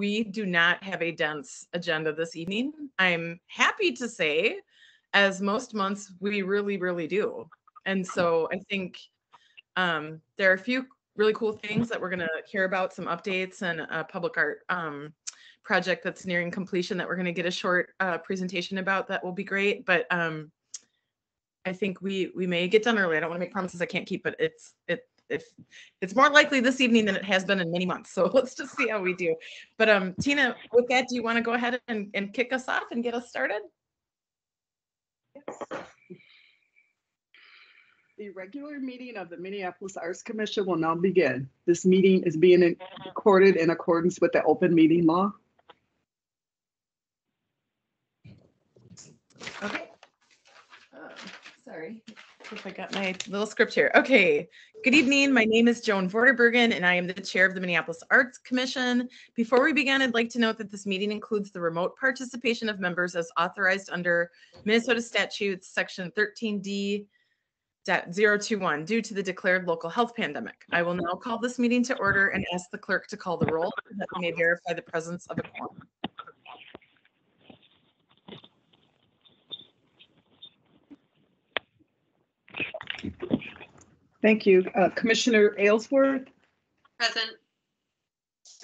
we do not have a dense agenda this evening. I'm happy to say, as most months, we really, really do. And so I think there are a few really cool things that we're going to hear about, some updates and a public art project that's nearing completion that we're going to get a short presentation about. That will be great. But I think we may get done early. I don't want to make promises I can't keep, but it's more likely this evening than it has been in many months. So let's just see how we do. But Tina, with that, do you want to go ahead and kick us off and get us started? Yes. The regular meeting of the Minneapolis Arts Commission will now begin. This meeting is being recorded in accordance with the open meeting law. Okay. Sorry, if I got my little script here. Okay. Good evening. My name is Joan Vorderbergen, and I am the chair of the Minneapolis Arts Commission. Before we begin, I'd like to note that this meeting includes the remote participation of members as authorized under Minnesota statutes section 13D.021 due to the declared local health pandemic. I will now call this meeting to order and ask the clerk to call the roll so that we may verify the presence of a quorum. Thank you. Commissioner Aylesworth? Present.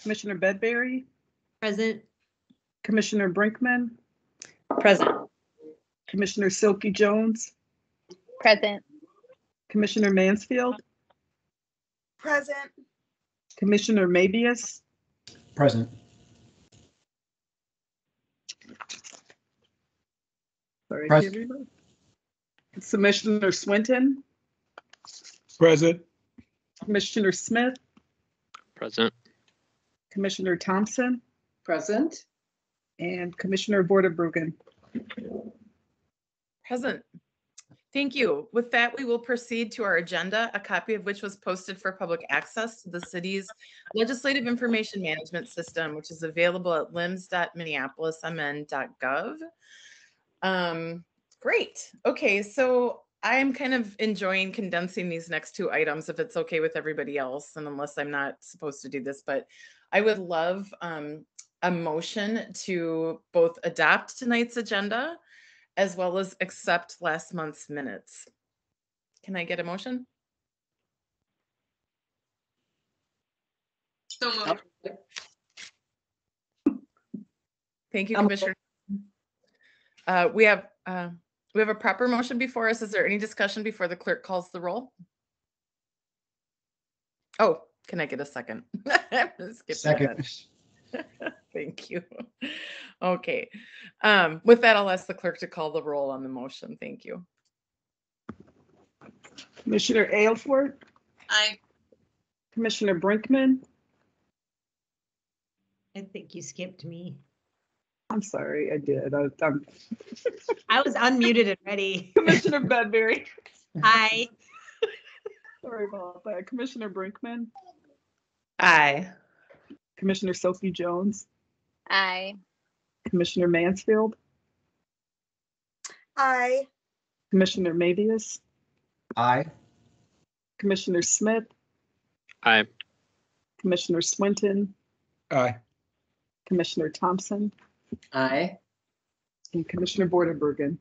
Commissioner Bedbury? Present. Commissioner Brinkman? Present. Commissioner Silky Jones? Present. Commissioner Mansfield? Present. Commissioner Mabius? Present. Sorry, Present. everybody. Commissioner Swinton? Present. Commissioner Smith? Present. Commissioner Thompson? Present. And Commissioner Vorderbergen? Present. Thank you. With that, we will proceed to our agenda, a copy of which was posted for public access to the city's legislative information management system, which is available at lims.minneapolismn.gov. Great. Okay, so I'm kind of enjoying condensing these next two items, if it's okay with everybody else, and unless I'm not supposed to do this, but I would love a motion to both adopt tonight's agenda as well as accept last month's minutes. Can I get a motion? So moved. Thank you, Commissioner. We have a proper motion before us. Is there any discussion before the clerk calls the roll? Oh, can I get a second? Second. Thank you. Okay. With that, I'll ask the clerk to call the roll on the motion. Thank you. Commissioner Aylesworth? Aye. Commissioner Brinkman? I think you skipped me. I'm sorry, I did. I'm I was unmuted and ready. Commissioner Bedbury? Aye. Sorry about that. Commissioner Brinkman? Aye. Commissioner Sophie Jones? Aye. Commissioner Mansfield? Aye. Commissioner Mabius? Aye. Commissioner Smith? Aye. Commissioner Swinton? Aye. Commissioner Thompson? Aye. And Commissioner Vorderbergen?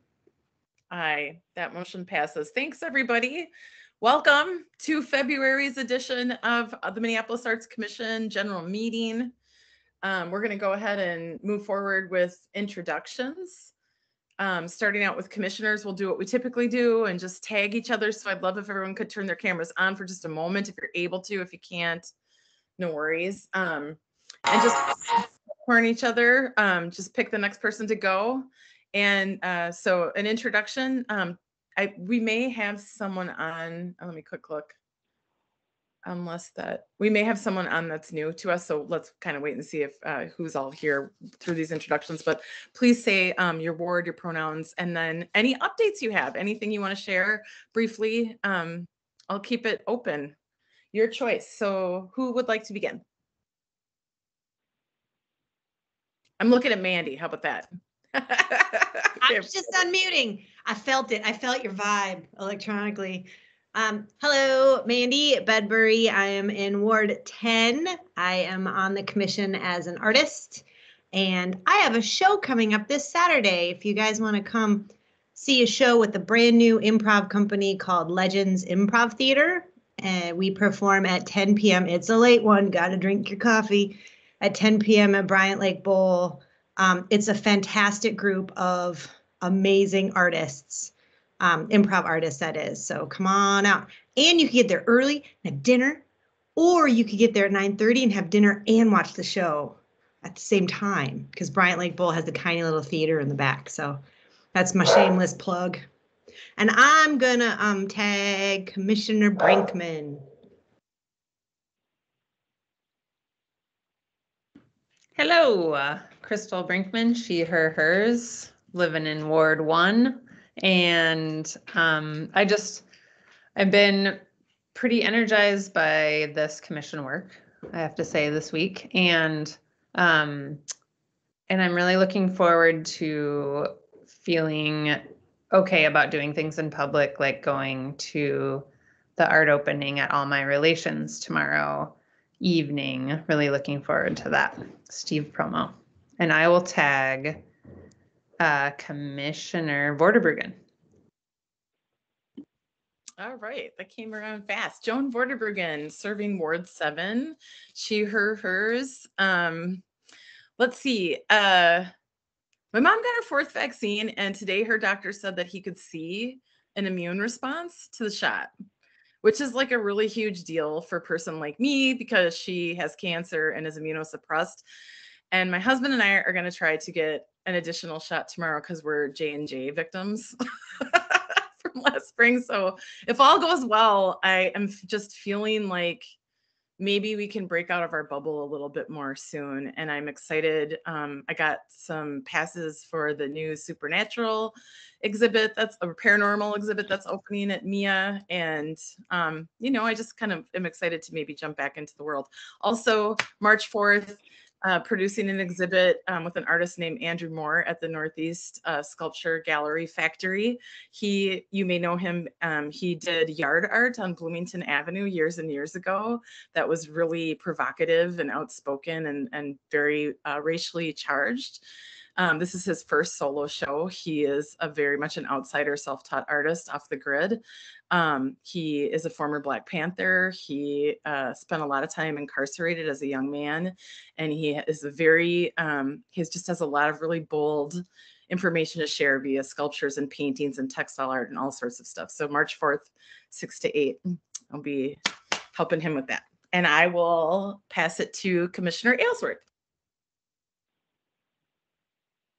Aye, that motion passes. Thanks, everybody. Welcome to February's edition of the Minneapolis Arts Commission General Meeting. We're going to go ahead and move forward with introductions. Starting out with commissioners, we'll do what we typically do and just tag each other. So I'd love if everyone could turn their cameras on for just a moment if you're able to. If you can't, no worries. And just warn each other, just pick the next person to go. And so an introduction, we may have someone on, let me quick look. We may have someone on that's new to us. So let's kind of wait and see if who's all here through these introductions, but please say your ward, your pronouns, and then any updates you have, anything you want to share briefly. I'll keep it open, your choice. So who would like to begin? I'm looking at Mandy. How about that? I'm just unmuting. I felt it. I felt your vibe electronically. Hello, Mandy Bedbury. I am in Ward 10. I am on the commission as an artist, and I have a show coming up this Saturday. If you guys want to come see a show with a brand new improv company called Legends Improv Theater, and we perform at 10 p.m. It's a late one. Got to drink your coffee at 10 p.m. at Bryant Lake Bowl. It's a fantastic group of amazing artists. Improv artists, that is. So come on out. And you can get there early and have dinner, or you could get there at 9:30 and have dinner and watch the show at the same time, because Bryant Lake Bowl has a tiny little theater in the back. So that's my shameless plug. And I'm gonna tag Commissioner Brinkman. Hello, Crystal Brinkman, she, her, hers, living in Ward 1. And I've been pretty energized by this commission work, I have to say, this week. And I'm really looking forward to feeling okay about doing things in public, like going to the art opening at All My Relations tomorrow evening. Really looking forward to that. Steve promo. And I will tag Commissioner Vorderbruggen. All right, that came around fast. Joan Vorderbruggen, serving Ward 7. She, her, hers. Let's see. My mom got her 4th vaccine, and today her doctor said that he could see an immune response to the shot, which is like a really huge deal for a person like me because she has cancer and is immunosuppressed. And my husband and I are going to try to get an additional shot tomorrow because we're J&J victims from last spring. So if all goes well, I am just feeling like maybe we can break out of our bubble a little bit more soon. And I'm excited. I got some passes for the new Supernatural exhibit, that's a paranormal exhibit that's opening at MIA. And, I just kind of am excited to maybe jump back into the world. Also, March 4th, producing an exhibit with an artist named Andrew Moore at the Northeast Sculpture Gallery Factory. You may know him. He did yard art on Bloomington Avenue years and years ago. That was really provocative and outspoken and very racially charged. This is his first solo show. He is very much an outsider, self-taught artist off the grid. He is a former Black Panther. He spent a lot of time incarcerated as a young man, and he is he just has a lot of really bold information to share via sculptures and paintings and textile art and all sorts of stuff. So March 4th, 6 to 8, I'll be helping him with that. And I will pass it to Commissioner Aylesworth.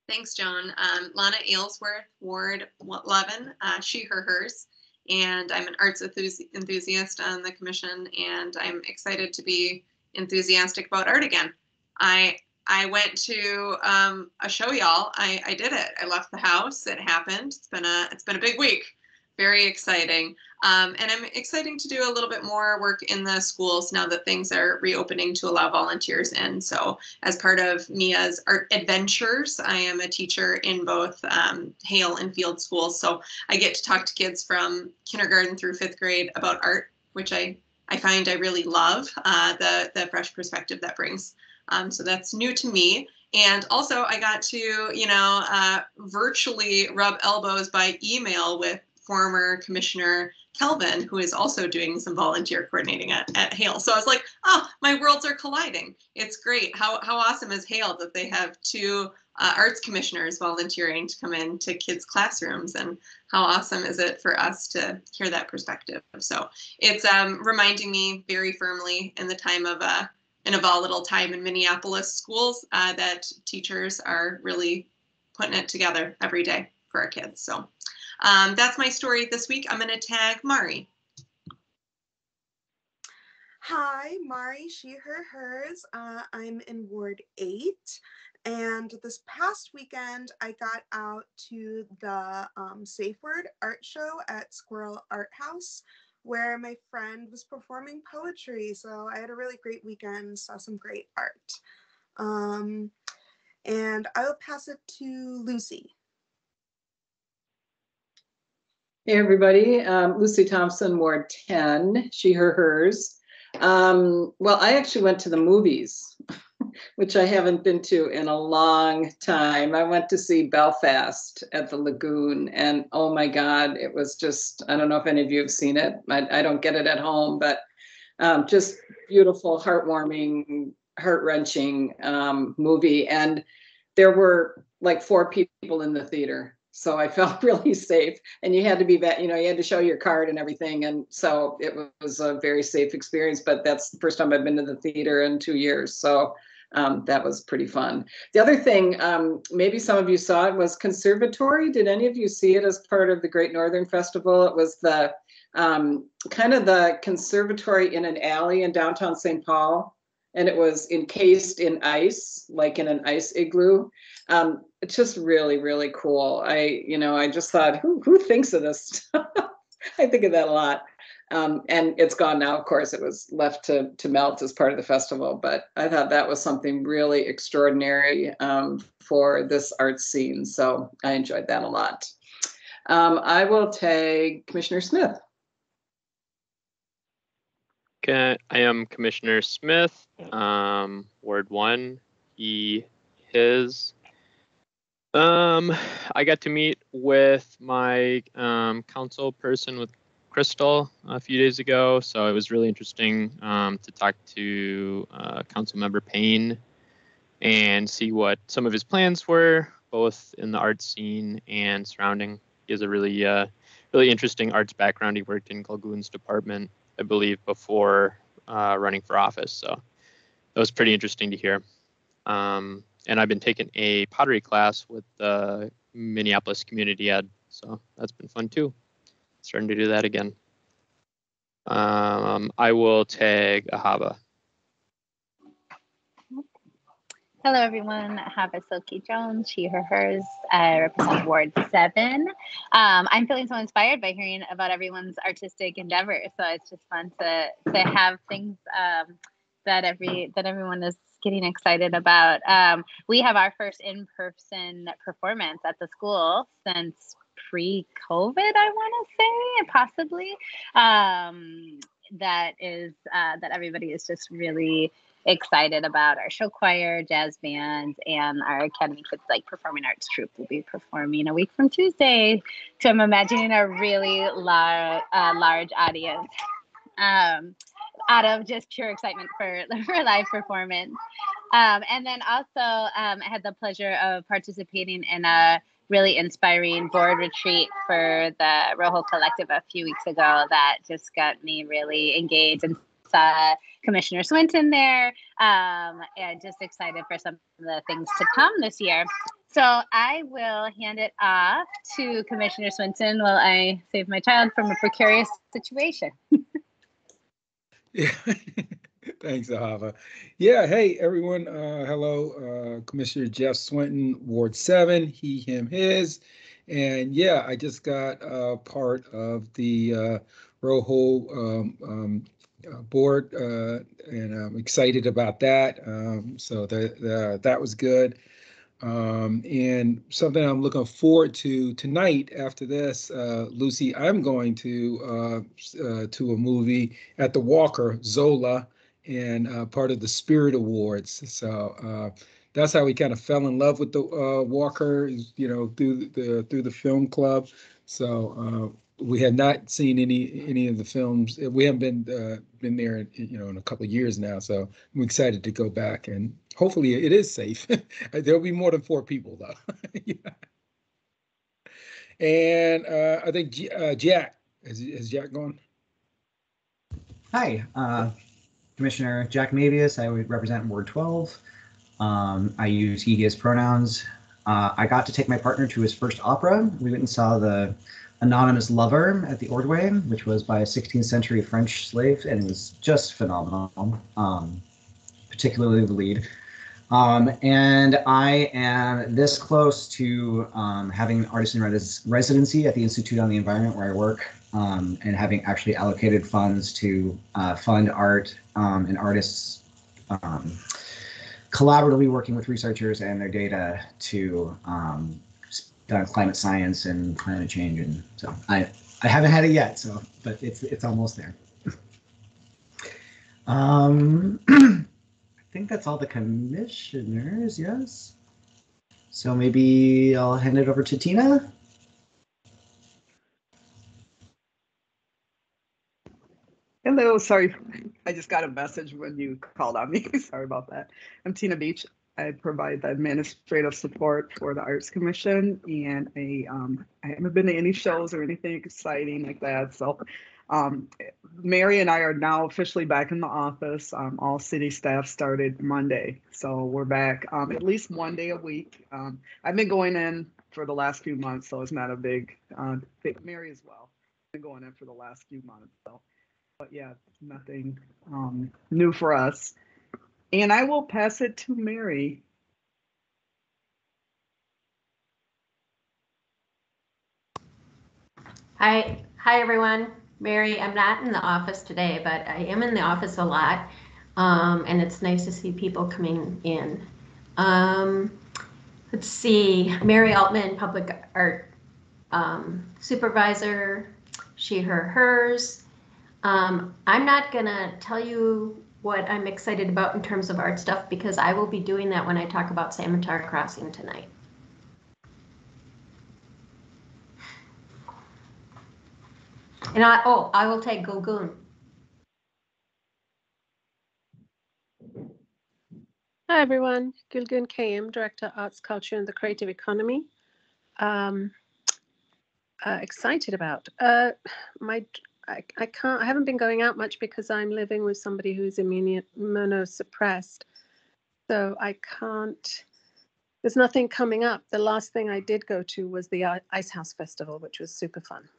Thanks, Joan. Lana Aylesworth, Ward 11, she, her, hers. And I'm an arts enthusiast on the commission, and I'm excited to be enthusiastic about art again. I went to a show, y'all. I did it. I left the house. It happened. It's been a big week. Very exciting. And I'm excited to do a little bit more work in the schools now that things are reopening to allow volunteers in. So as part of Mia's art adventures, I am a teacher in both Hale and Field schools. So I get to talk to kids from kindergarten through 5th grade about art, which I find I really love, the fresh perspective that brings. So that's new to me. And also I got to, virtually rub elbows by email with former Commissioner Kelvin, who is also doing some volunteer coordinating at Hale. So I was like, oh, my worlds are colliding. It's great. How awesome is Hale that they have 2 arts commissioners volunteering to come into kids' classrooms, and how awesome is it for us to hear that perspective? So it's reminding me very firmly in the time of in a volatile time in Minneapolis schools that teachers are really putting it together every day for our kids. So that's my story this week. I'm going to tag Mari. Hi, Mari, she, her, hers. I'm in Ward 8. And this past weekend, I got out to the Safe Word art show at Squirrel Art House, where my friend was performing poetry. So I had a really great weekend, saw some great art. And I will pass it to Lucy. Hey, everybody. Lucy Thompson, Ward 10, she, her, hers. Well, I actually went to the movies, which I haven't been to in a long time. I went to see Belfast at the Lagoon, and oh my God, it was just, I don't know if any of you have seen it. I don't get it at home, but just beautiful, heartwarming, heart-wrenching movie. And there were like 4 people in the theater. So I felt really safe, and you had to be you had to show your card and everything. And so it was a very safe experience, but that's the first time I've been to the theater in 2 years. So that was pretty fun. The other thing, maybe some of you saw it, was Conservatory. Did any of you see it as part of the Great Northern Festival? It was the kind of the conservatory in an alley in downtown St. Paul. And it was encased in ice, like in an ice igloo. It's just really, really cool. I just thought, who thinks of this stuff? I think of that a lot. And it's gone now, of course. It was left to melt as part of the festival. But I thought that was something really extraordinary for this art scene. So I enjoyed that a lot. I will take Commissioner Smith. Okay, I am Commissioner Smith, Ward 1, he, his. I got to meet with my council person with Crystal a few days ago, so it was really interesting to talk to Councilmember Payne and see what some of his plans were, both in the art scene and surrounding. He has a really interesting arts background. He worked in Colquhoun's department, I believe, before running for office. So that was pretty interesting to hear. And I've been taking a pottery class with the Minneapolis Community Ed. So that's been fun too. Starting to do that again. I will tag Ahava. Hello, everyone. Ahava Silky Jones, she, her, hers. I represent Ward 7. I'm feeling so inspired by hearing about everyone's artistic endeavor. So it's just fun to have things that everyone is getting excited about. We have our first in-person performance at the school since pre-COVID, I want to say, possibly. That everybody is just really excited about. Our show choir, jazz band, and our Academy Kids Like Performing Arts troupe will be performing a week from Tuesday. So I'm imagining a really large audience out of just pure excitement for live performance. And then also I had the pleasure of participating in a really inspiring board retreat for the Rojo Collective a few weeks ago that just got me really engaged, and saw Commissioner Swinton there, and just excited for some of the things to come this year. So I will hand it off to Commissioner Swinton while I save my child from a precarious situation. Yeah. Thanks, Ahava. Yeah, hey, everyone. Hello, Commissioner Jeff Swinton, Ward 7, he, him, his. And yeah, I just got part of the Rojo board, and I'm excited about that. So that was good. And something I'm looking forward to tonight after this, Lucy, I'm going to a movie at the Walker, Zola, and part of the Spirit Awards. So that's how we kind of fell in love with the Walker, through the film club. So we have not seen any of the films. We haven't been there, in a couple of years now. So I'm excited to go back, and hopefully it is safe. There'll be more than 4 people though. Yeah. And I think Jack, has Jack gone? Hi, Commissioner Jack Mavius. I would represent Ward 12. I use he, his pronouns. I got to take my partner to his first opera. We went and saw The Anonymous Lover at the Ordway, which was by a 16th century French slave, and it was just phenomenal, particularly the lead. And I am this close to having an artist in residency at the Institute on the Environment where I work, and having actually allocated funds to fund art and artists, collaboratively working with researchers and their data to climate science and climate change. And so I haven't had it yet, so but it's almost there. I think that's all the commissioners, yes. So maybe I'll hand it over to Tina. Hello, sorry. I just got a message when you called on me. Sorry about that. I'm Tina Beach. I provide the administrative support for the Arts Commission, and I haven't been to any shows or anything exciting like that. So Mary and I are now officially back in the office. All city staff started Monday. So we're back at least one day a week. I've been going in for the last few months, so it's not a big, Mary as well. I've been going in for the last few months. So, but yeah, nothing new for us. And I will pass it to Mary. Hi everyone. Mary, I'm not in the office today, but I am in the office a lot. And it's nice to see people coming in. Let's see, Mary Altman, Public Art Supervisor, she, her, hers. I'm not gonna tell you what I'm excited about in terms of art stuff because I will be doing that when I talk about Samatar Crossing tonight. And I will take Gogoon. Hi everyone, Gulgun KM, Director Arts, Culture and the Creative Economy. Excited about I haven't been going out much because I'm living with somebody who's immunosuppressed, so I can't. There's nothing coming up. The last thing I did go to was the Ice House Festival, which was super fun.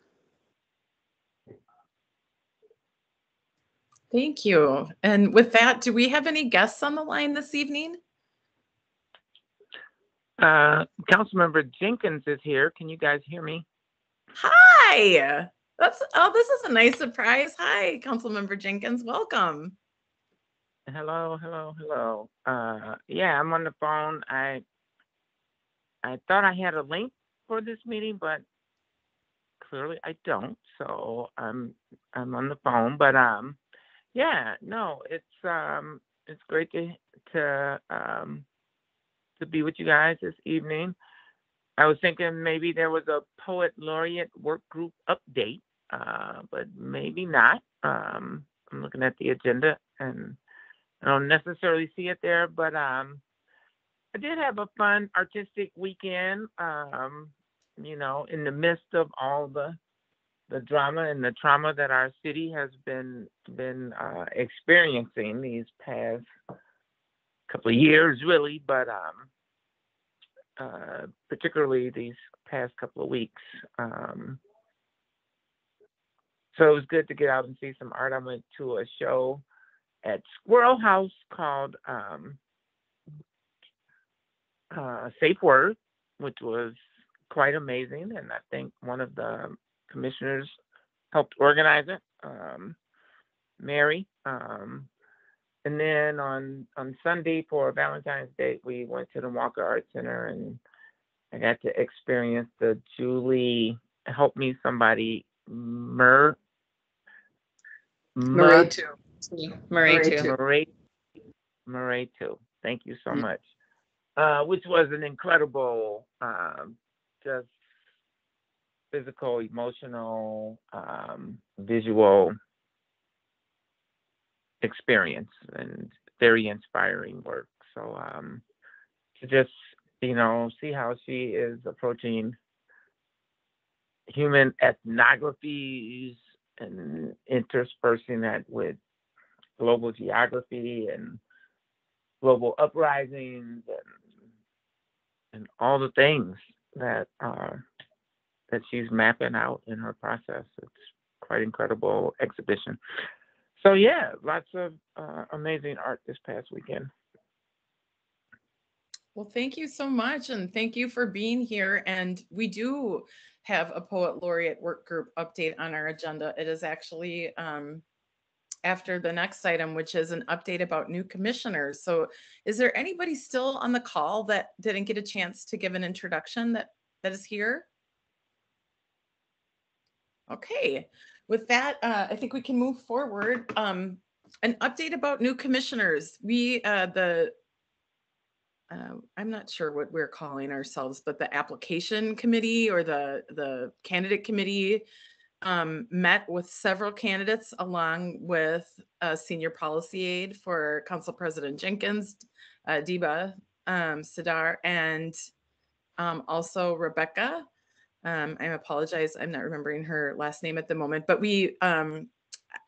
Thank you. And with that, do we have any guests on the line this evening? Councilmember Jenkins is here. Can you guys hear me? Hi. This is a nice surprise. Hi, Councilmember Jenkins. Welcome. Hello. Yeah, I'm on the phone. I thought I had a link for this meeting, but clearly I don't. So I'm on the phone. But yeah, no, it's great to be with you guys this evening. I was thinking maybe there was a Poet Laureate work group update, but maybe not. I'm looking at the agenda and I don't necessarily see it there, but I did have a fun artistic weekend, you know, in the midst of all the drama and the trauma that our city has been experiencing these past couple of years, really, but particularly these past couple of weeks. So it was good to get out and see some art. I went to a show at Squirrel House called Safe Word, which was quite amazing, and I think one of the commissioners helped organize it, Mary. And then on Sunday for Valentine's Day, we went to the Walker Art Center, and I got to experience the Julie, help me somebody, Murray too. Thank you so much. Which was an incredible, just physical, emotional, visual experience and very inspiring work. So to just, you know, see how she is approaching human ethnographies and interspersing that with global geography and global uprisings and all the things that she's mapping out in her process. It's quite incredible exhibition. So yeah, lots of amazing art this past weekend. Well, thank you so much. And thank you for being here. And we do have a Poet Laureate work group update on our agenda. It is actually after the next item, which is an update about new commissioners. So is there anybody still on the call that didn't get a chance to give an introduction that is here? Okay, with that, I think we can move forward. An update about new commissioners. I'm not sure what we're calling ourselves, but the application committee or the candidate committee met with several candidates along with a senior policy aide for Council President Jenkins, Deba Sadar, and also Rebecca. I apologize, I'm not remembering her last name at the moment, but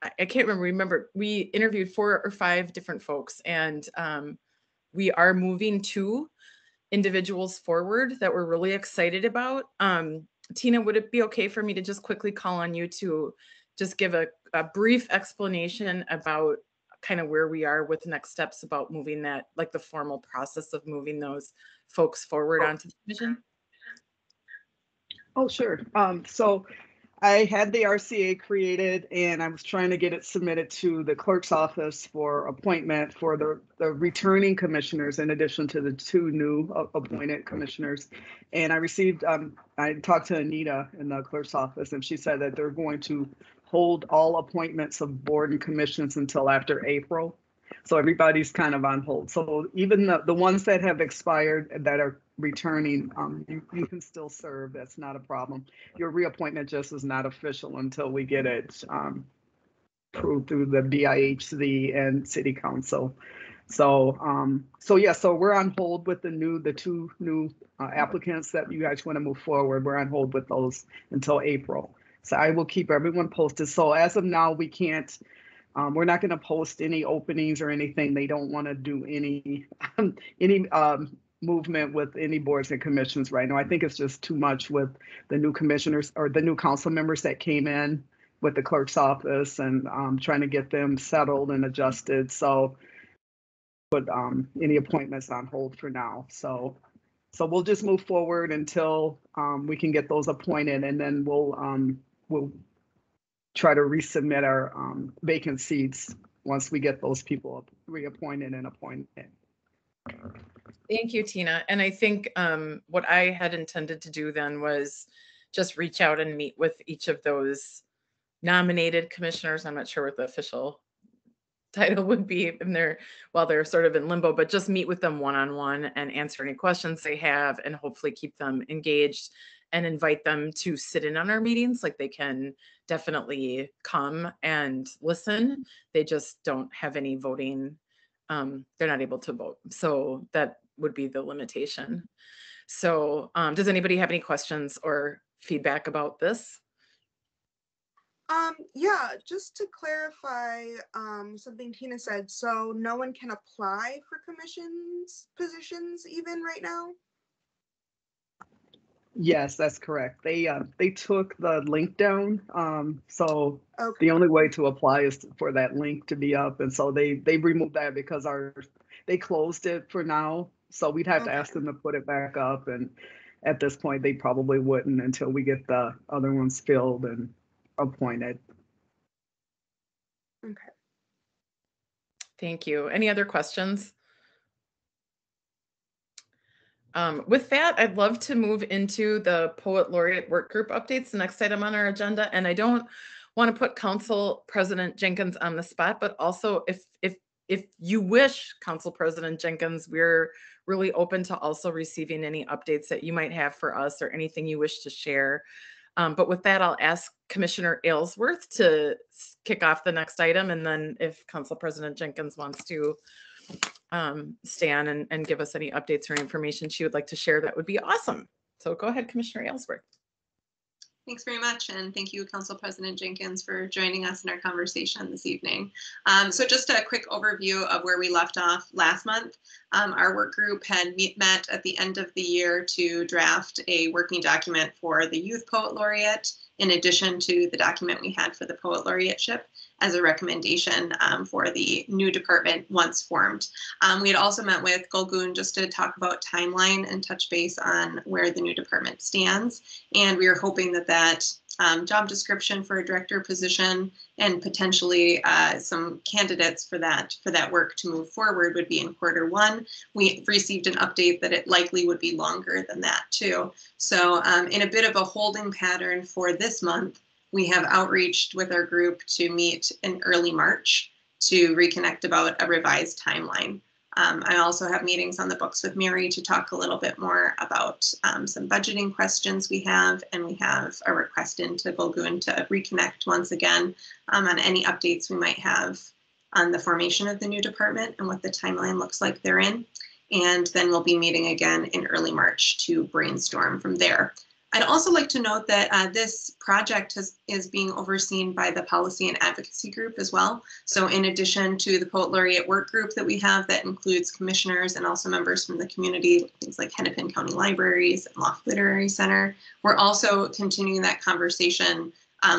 I can't remember. We interviewed 4 or 5 different folks, and we are moving 2 individuals forward that we're really excited about. Tina, would it be okay for me to just quickly call on you to just give a brief explanation about kind of where we are with next steps about moving that, like the formal process of moving those folks forward onto the commission? Oh, sure. So I had the RCA created and I was trying to get it submitted to the clerk's office for appointment for the returning commissioners in addition to the 2 new appointed commissioners. And I received, I talked to Anita in the clerk's office and she said that they're going to hold all appointments of board and commissions until after April. So everybody's kind of on hold. So even the ones that have expired that are returning, you can still serve. That's not a problem. Your reappointment just is not official until we get it approved through the BIHC and City Council. So yeah, so we're on hold with the 2 new applicants that you guys want to move forward. We're on hold with those until April. So I will keep everyone posted. So as of now, we can't. We're not going to post any openings or anything. They don't want to do any movement with any boards and commissions right now. I think it's just too much with the new commissioners or the new council members that came in with the clerk's office and trying to get them settled and adjusted. So put any appointments on hold for now. So we'll just move forward until we can get those appointed, and then we'll try to resubmit our vacant seats once we get those people reappointed and appointed. Thank you, Tina. And I think what I had intended to do then was just reach out and meet with each of those nominated commissioners. I'm not sure what the official title would be, and they're sort of in limbo, but just meet with them one-on-one and answer any questions they have and hopefully keep them engaged and invite them to sit in on our meetings. Like, they can definitely come and listen. They just don't have any voting. They're not able to vote. So that would be the limitation. So does anybody have any questions or feedback about this? Yeah, just to clarify something Tina said. So no one can apply for positions even right now? Yes, that's correct. They took the link down. So okay. The only way to apply is for that link to be up. And so they removed that because they closed it for now. So we'd have to ask them to put it back up. And at this point, they probably wouldn't until we get the other ones filled and appointed. Okay. Thank you. Any other questions? With that, I'd love to move into the Poet Laureate work group updates, the next item on our agenda. And I don't want to put Council President Jenkins on the spot, but also if you wish, Council President Jenkins, we're really open to also receiving any updates that you might have for us or anything you wish to share. But with that, I'll ask Commissioner Aylesworth to kick off the next item. And then if Council President Jenkins wants to stay on and give us any updates or information she would like to share, that would be awesome. So go ahead, Commissioner Aylesworth. Thanks very much, and thank you, Council President Jenkins, for joining us in our conversation this evening. So just a quick overview of where we left off last month. Our work group had met at the end of the year to draft a working document for the Youth Poet Laureate, in addition to the document we had for the Poet Laureateship as a recommendation for the new department once formed. We had also met with Gulgun just to talk about timeline and touch base on where the new department stands. And we are hoping that job description for a director position and potentially some candidates for that work to move forward would be in Q1. We received an update that it likely would be longer than that too. So in a bit of a holding pattern for this month, we have outreached with our group to meet in early March to reconnect about a revised timeline. I also have meetings on the books with Mary to talk a little bit more about some budgeting questions we have, and we have a request into Golgoon to reconnect once again on any updates we might have on the formation of the new department and what the timeline looks like therein. And then we'll be meeting again in early March to brainstorm from there. I'd also like to note that this project is being overseen by the Policy and Advocacy Group as well. So in addition to the Poet Laureate work group that we have that includes commissioners and also members from the community, things like Hennepin County Libraries and Loft Literary Center, we're also continuing that conversation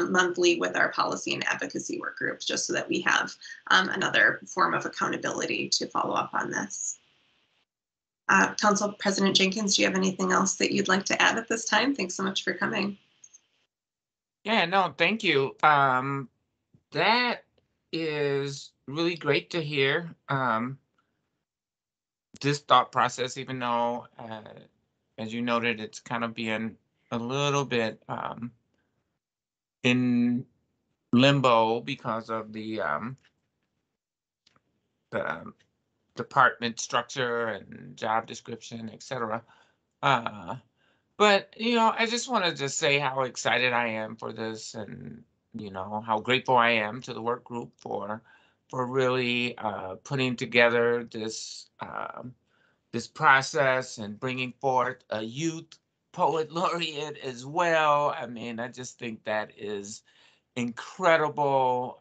monthly with our Policy and Advocacy work groups, just so that we have another form of accountability to follow up on this. Council President Jenkins, do you have anything else that you'd like to add at this time? Thanks so much for coming. Yeah, no, thank you. That is really great to hear. This thought process, even though, as you noted, it's kind of being a little bit in limbo because of the department structure and job description, etc. But, you know, I just wanted to say how excited I am for this, and, you know, how grateful I am to the work group for really putting together this this process and bringing forth a youth poet laureate as well. I mean, I just think that is incredible.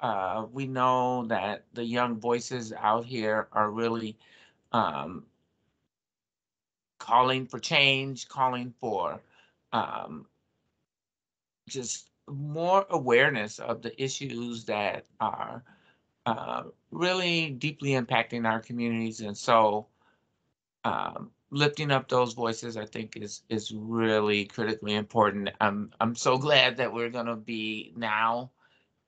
We know that the young voices out here are really calling for change, calling for just more awareness of the issues that are really deeply impacting our communities. And so lifting up those voices, I think, is really critically important. I'm so glad that we're going to be now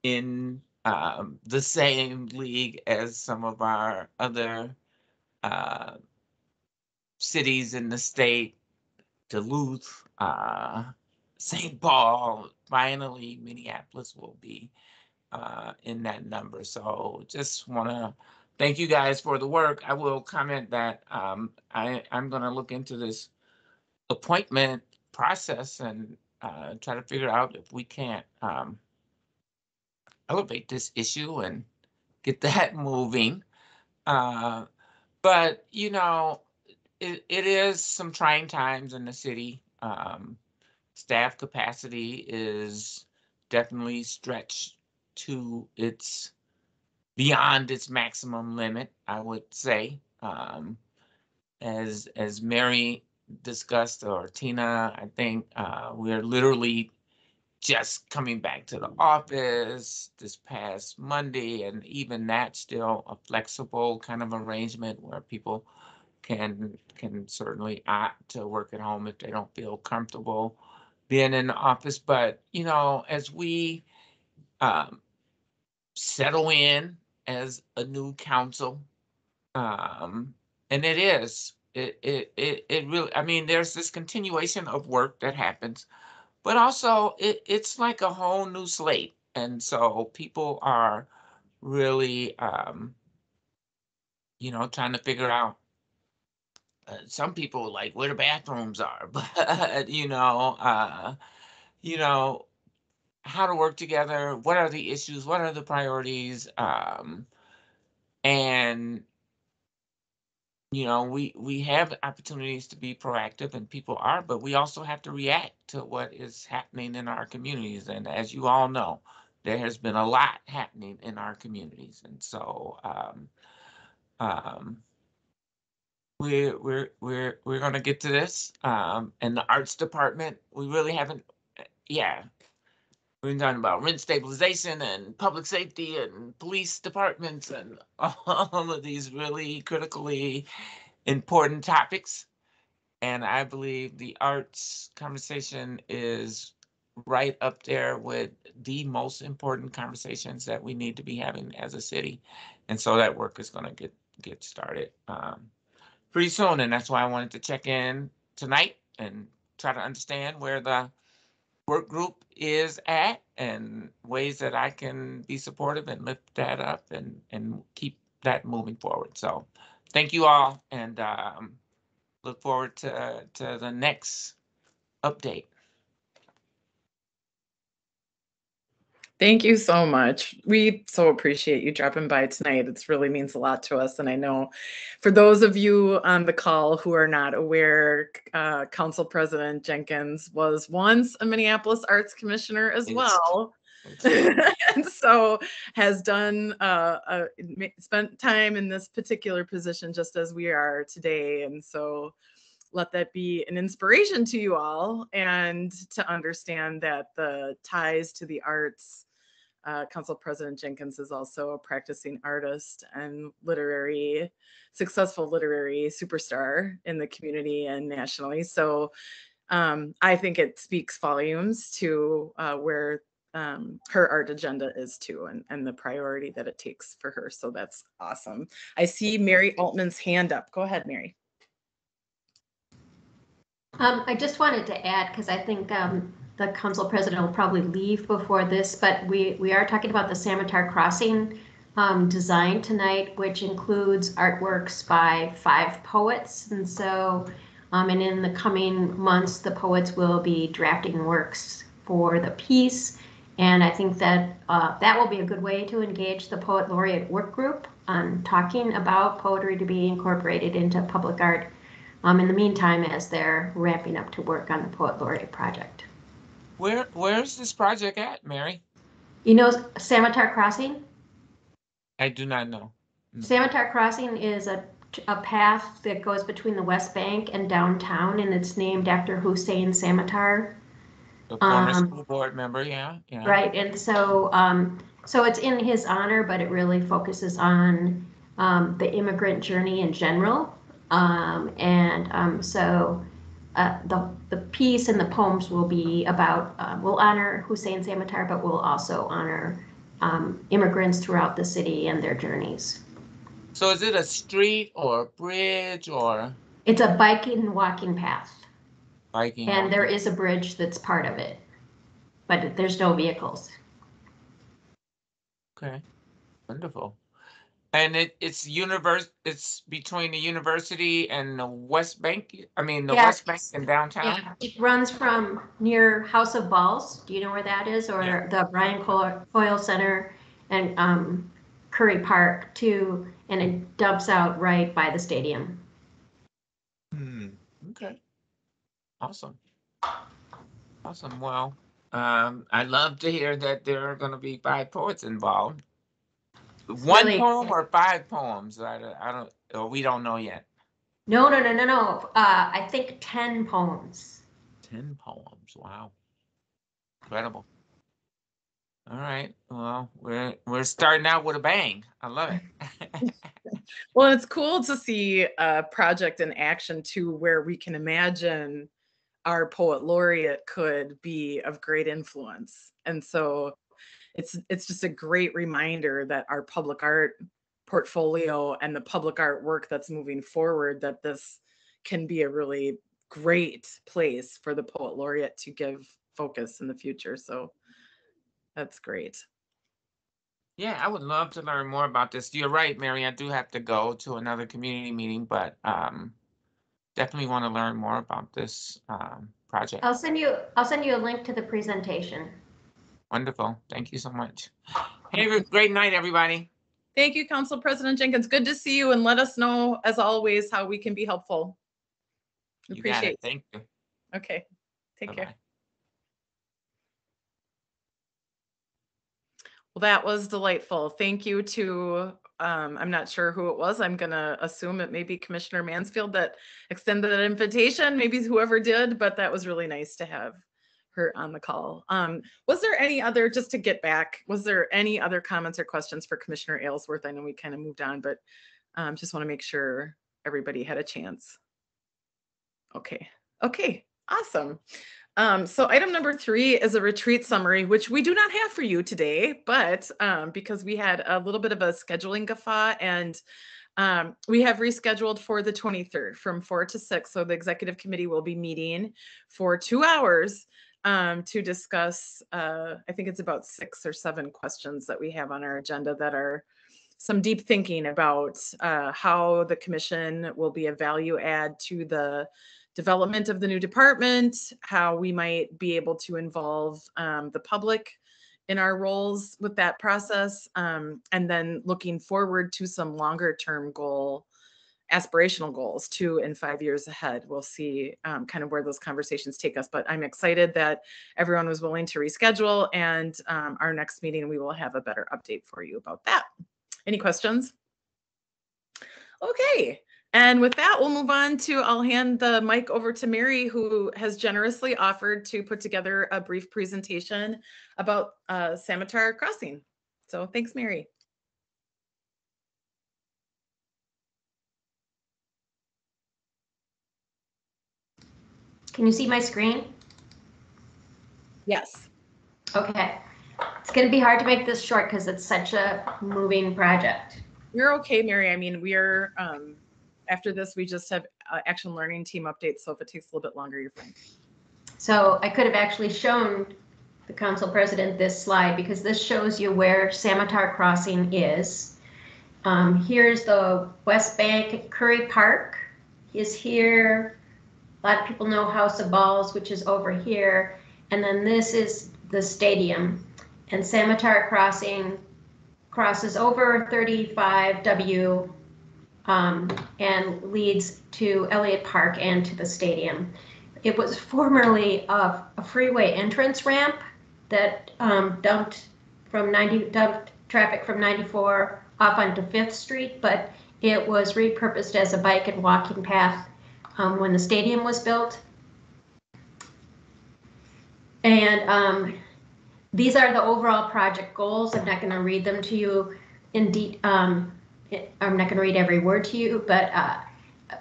in the same league as some of our other cities in the state, Duluth, St. Paul. Finally, Minneapolis will be in that number. So just want to thank you guys for the work. I will comment that I'm going to look into this appointment process and try to figure out if we can't elevate this issue and get that moving. But, you know, it is some trying times in the city. Staff capacity is definitely stretched to beyond its maximum limit, I would say. As Mary discussed, or Tina, I think we're literally just coming back to the office this past Monday, and even that's still a flexible kind of arrangement where people can certainly opt to work at home if they don't feel comfortable being in the office. But, you know, as we settle in as a new council, and it really, I mean, there's this continuation of work that happens, but also it's like a whole new slate. And so people are really, you know, trying to figure out, some people like where the bathrooms are, but you know, how to work together, what are the issues, what are the priorities, and you know, we have opportunities to be proactive, and people are, but we also have to react to what is happening in our communities. And as you all know, there has been a lot happening in our communities, and so we're going to get to this. And the arts department, we really haven't. Yeah, we've been talking about rent stabilization and public safety and police departments and all of these really critically important topics. And I believe the arts conversation is right up there with the most important conversations that we need to be having as a city. And so that work is going to get started pretty soon. And that's why I wanted to check in tonight and try to understand where work group is at and ways that I can be supportive and lift that up and keep that moving forward. So thank you all, and look forward to the next update. Thank you so much. We so appreciate you dropping by tonight. It really means a lot to us. And I know for those of you on the call who are not aware, Council President Jenkins was once a Minneapolis Arts Commissioner as well. And so has done, spent time in this particular position just as we are today. And so let that be an inspiration to you all, and to understand that the ties to the arts. Council President Jenkins is also a practicing artist and successful literary superstar in the community and nationally. So I think it speaks volumes to where her art agenda is too, and the priority that it takes for her. So that's awesome. I see Mary Altman's hand up. Go ahead, Mary. I just wanted to add, because I think the council president will probably leave before this, but we are talking about the Samatar Crossing design tonight, which includes artworks by 5 poets. And so, and in the coming months, the poets will be drafting works for the piece. And I think that that will be a good way to engage the Poet Laureate work group on talking about poetry to be incorporated into public art in the meantime, as they're ramping up to work on the Poet Laureate project. Where's this project at, Mary? You know Samatar Crossing? I do not know. Samatar Crossing is a path that goes between the West Bank and downtown, and it's named after Hussein Samatar. The former school board member, yeah. Right, and so so it's in his honor, but it really focuses on the immigrant journey in general. So the piece and the poems will be about, we'll honor Hussein Samatar, but we'll also honor immigrants throughout the city and their journeys. So is it a street or a bridge or? It's a biking and walking path. Biking. And there is a bridge that's part of it, but there's no vehicles. Okay, wonderful. And it's between the university and the West Bank. I mean, the West Bank and downtown. Yeah, it runs from near House of Balls. Do you know where that is? Or the Brian Coyle Center and Curry Park and it dumps out right by the stadium. Okay. Awesome. Well, I love to hear that there are going to be 5 poets involved. One poem or 5 poems? I don't. We don't know yet. No. I think 10 poems. 10 poems. Wow. Incredible. All right. Well, we're starting out with a bang. I love it. Well, it's cool to see a project in action too, where we can imagine our Poet Laureate could be of great influence. And so it's just a great reminder that our public art portfolio and the public art work that's moving forward, that this can be a really great place for the Poet Laureate to give focus in the future. So that's great. Yeah, I would love to learn more about this. You're right, Mary. I do have to go to another community meeting, but definitely want to learn more about this project. I'll send you a link to the presentation. Wonderful. Thank you so much. Hey, great night, everybody. Thank you, Council President Jenkins. Good to see you, and let us know, as always, how we can be helpful. Appreciate it. Thank you. Okay. Take care. Well, that was delightful. Thank you to, I'm not sure who it was. I'm going to assume it may be Commissioner Mansfield that extended that invitation, maybe whoever did, but that was really nice to have her on the call. Was there any other, just to get back, was there any other comments or questions for Commissioner Aylesworth? I know we kind of moved on, but just want to make sure everybody had a chance. Okay, awesome. So item number 3 is a retreat summary, which we do not have for you today, but because we had a little bit of a scheduling guffaw, and we have rescheduled for the 23rd from 4 to 6. So the executive committee will be meeting for 2 hours to discuss, I think it's about 6 or 7 questions that we have on our agenda that are some deep thinking about how the commission will be a value add to the development of the new department, how we might be able to involve the public in our roles with that process, and then looking forward to some longer term aspirational goals 2 and 5 years ahead. We'll see kind of where those conversations take us, but I'm excited that everyone was willing to reschedule, and our next meeting, we will have a better update for you about that. Any questions? Okay. And with that, we'll move on to, I'll hand the mic over to Mary, who has generously offered to put together a brief presentation about Samatar Crossing. So thanks, Mary. Can you see my screen? Yes. Okay. It's going to be hard to make this short because it's such a moving project. You're okay, Mary. I mean, we're, after this, we just have action learning team updates. So if it takes a little bit longer, you're fine. So I could have actually shown the council president this slide because this shows you where Samatar Crossing is. Here's the West Bank. Curry Park is here. A lot of people know House of Balls, which is over here. And then this is the stadium. And Samatar Crossing crosses over 35W and leads to Elliott Park and to the stadium. It was formerly a freeway entrance ramp that dumped traffic from 94 off onto 5th Street, but it was repurposed as a bike and walking path when the stadium was built. And these are the overall project goals. I'm not going to read them to you in detail. I'm not going to read every word to you, but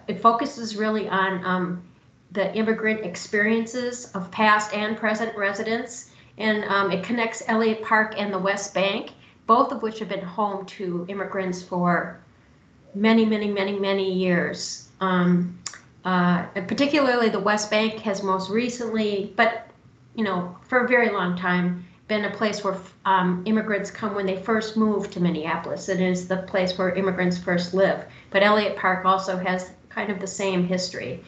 it focuses really on the immigrant experiences of past and present residents. And it connects Elliott Park and the West Bank, both of which have been home to immigrants for many, many, many, many years. And particularly the West Bank has most recently, but for a very long time, been a place where immigrants come when they first move to Minneapolis. It is the place where immigrants first live. But Elliott Park also has kind of the same history.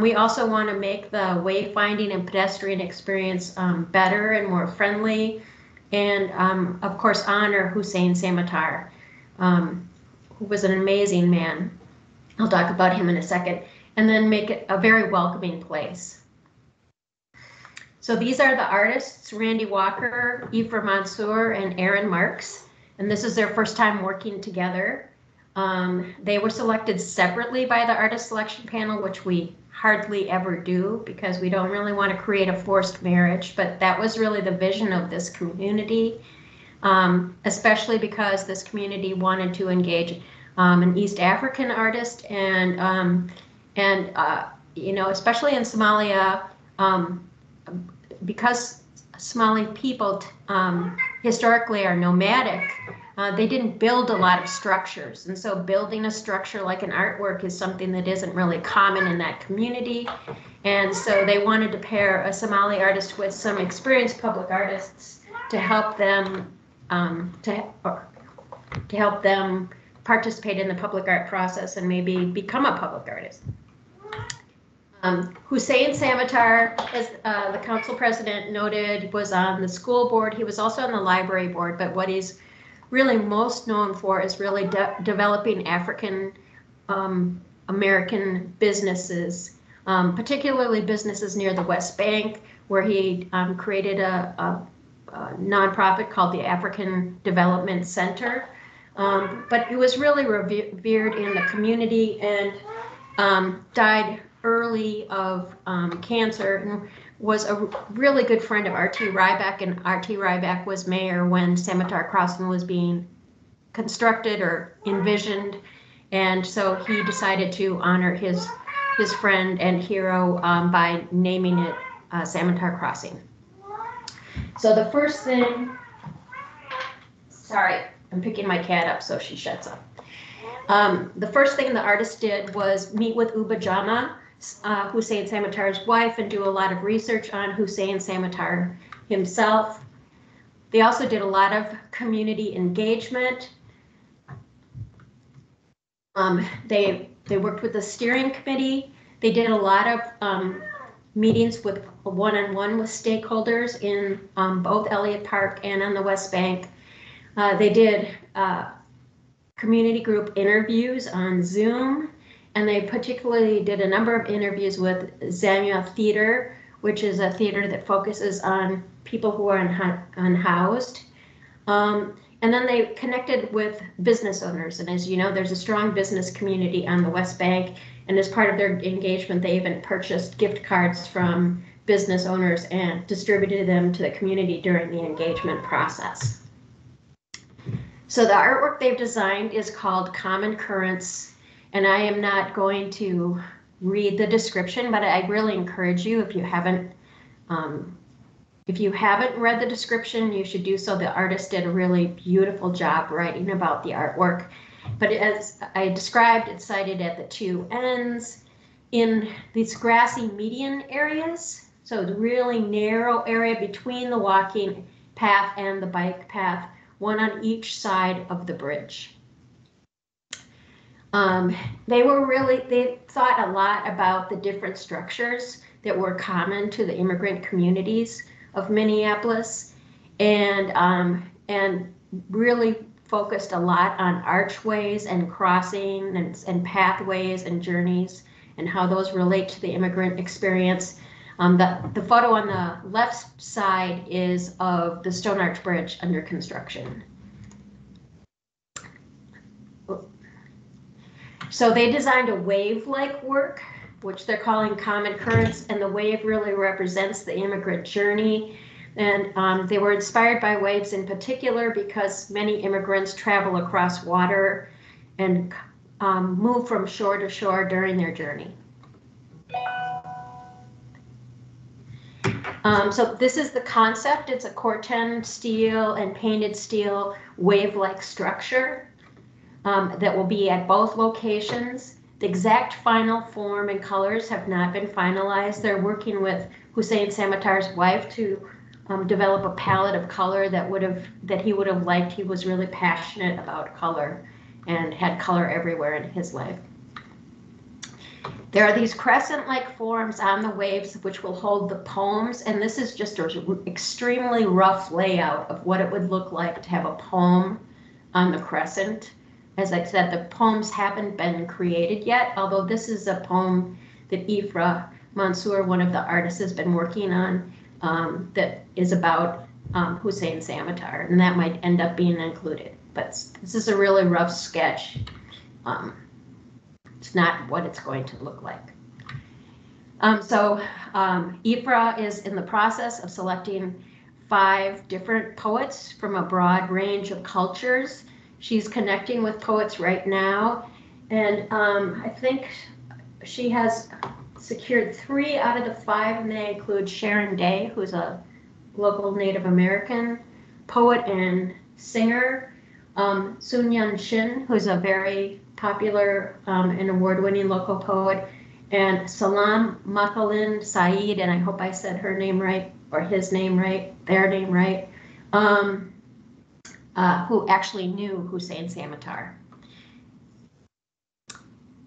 We also want to make the wayfinding and pedestrian experience better and more friendly. And of course, honor Hussein Samatar, who was an amazing man. I'll talk about him in a second. And then make it a very welcoming place. So these are the artists, Randy Walker, Ephra Mansour, and Aaron Marks. And this is their first time working together. They were selected separately by the artist selection panel, which we hardly ever do because we don't really want to create a forced marriage. But that was really the vision of this community, especially because this community wanted to engage an East African artist and especially in Somalia, because Somali people historically are nomadic, they didn't build a lot of structures. And so building a structure like an artwork is something that isn't really common in that community. And so they wanted to pair a Somali artist with some experienced public artists to help them participate in the public art process and maybe become a public artist. Hussein Samatar, as the council president noted, was on the school board. He was also on the library board, but what he's really most known for is really developing African American businesses, particularly businesses near the West Bank, where he created a nonprofit called the African Development Center. But he was really revered in the community and died early of cancer, and was a really good friend of R.T. Ryback, and R.T. Ryback was mayor when Samatar Crossing was being constructed or envisioned, and so he decided to honor his friend and hero by naming it Samatar Crossing. So the first thing, sorry, I'm picking my cat up so she shuts up. The first thing the artist did was meet with Uba Jama, Hussein Samatar's wife and do a lot of research on Hussein Samatar himself. They also did a lot of community engagement. They worked with the steering committee. They did a lot of meetings with one-on-one with stakeholders in both Elliott Park and on the West Bank. They did community group interviews on Zoom, and they particularly did a number of interviews with Zanya Theater, which is a theater that focuses on people who are unhoused. And then they connected with business owners. And as you know, there's a strong business community on the West Bank. And as part of their engagement, they even purchased gift cards from business owners and distributed them to the community during the engagement process. So the artwork they've designed is called Common Currents. And I am not going to read the description, but I really encourage you, if you haven't read the description, you should do so. The artist did a really beautiful job writing about the artwork. But as I described, it's sited at the two ends in these grassy median areas. So it's a really narrow area between the walking path and the bike path, one on each side of the bridge. They thought a lot about the different structures that were common to the immigrant communities of Minneapolis, and really focused a lot on archways and crossing and pathways and journeys and how those relate to the immigrant experience. The photo on the left side is of the Stone Arch Bridge under construction. So they designed a wave-like work, which they're calling Common Currents, and the wave really represents the immigrant journey. And they were inspired by waves in particular because many immigrants travel across water and move from shore to shore during their journey. So this is the concept. It's a corten steel and painted steel wave-like structure that will be at both locations. The exact final form and colors have not been finalized. They're working with Hussein Samatar's wife to develop a palette of color that he would have liked. He was really passionate about color and had color everywhere in his life. There are these crescent-like forms on the waves which will hold the poems, and this is just an extremely rough layout of what it would look like to have a poem on the crescent. As I said, the poems haven't been created yet, although this is a poem that Ifra Mansour, one of the artists, has been working on that is about Hussein Samatar, and that might end up being included. But this is a really rough sketch. It's not what it's going to look like. Ifra is in the process of selecting 5 different poets from a broad range of cultures. She's connecting with poets right now, and I think she has secured 3 out of the 5, and they include Sharon Day, who's a local Native American poet and singer, Sun Yun Shin, who's a very popular and award-winning local poet, and Salam Makalin Saeed, and I hope I said her name right, or his name right, their name right, who actually knew Hussein Samatar.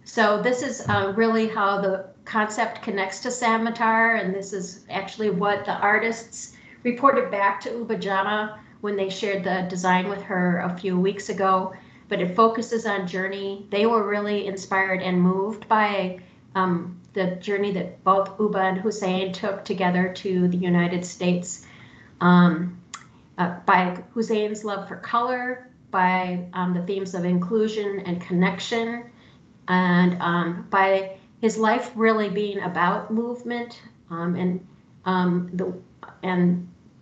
So this is really how the concept connects to Samatar, and this is actually what the artists reported back to Uba Jama when they shared the design with her a few weeks ago. But it focuses on journey. They were really inspired and moved by the journey that both Uba and Hussein took together to the United States, by Hussein's love for color, by the themes of inclusion and connection, and by his life really being about movement, and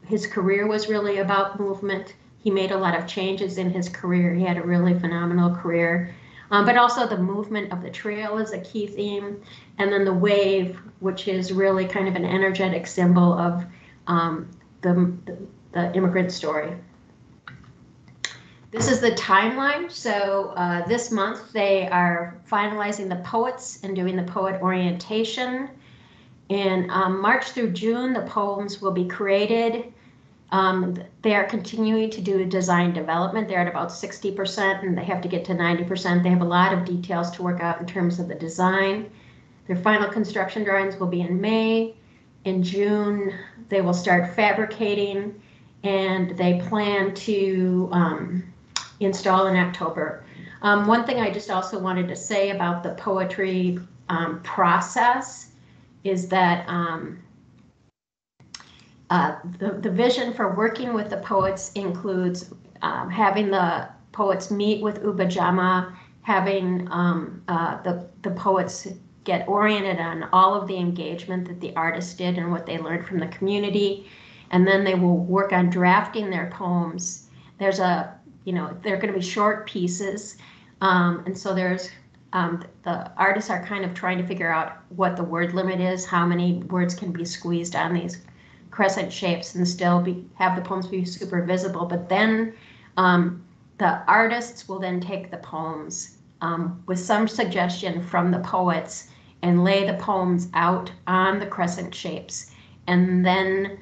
his career was really about movement. He made a lot of changes in his career. He had a really phenomenal career, but also the movement of the trail is a key theme, and then the wave, which is really kind of an energetic symbol of the immigrant story. This is the timeline. So this month they are finalizing the poets and doing the poet orientation. In March through June, the poems will be created. They are continuing to do design development. They're at about 60% and they have to get to 90%. They have a lot of details to work out in terms of the design. Their final construction drawings will be in May. In June, they will start fabricating and they plan to install in October. One thing I just also wanted to say about the poetry process is that the vision for working with the poets includes having the poets meet with Ubajama, having the poets get oriented on all of the engagement that the artists did and what they learned from the community, and then they will work on drafting their poems. There's they're going to be short pieces, and so there's the artists are kind of trying to figure out what the word limit is, how many words can be squeezed on these crescent shapes and still have the poems be super visible. But then the artists will then take the poems with some suggestion from the poets and lay the poems out on the crescent shapes. And then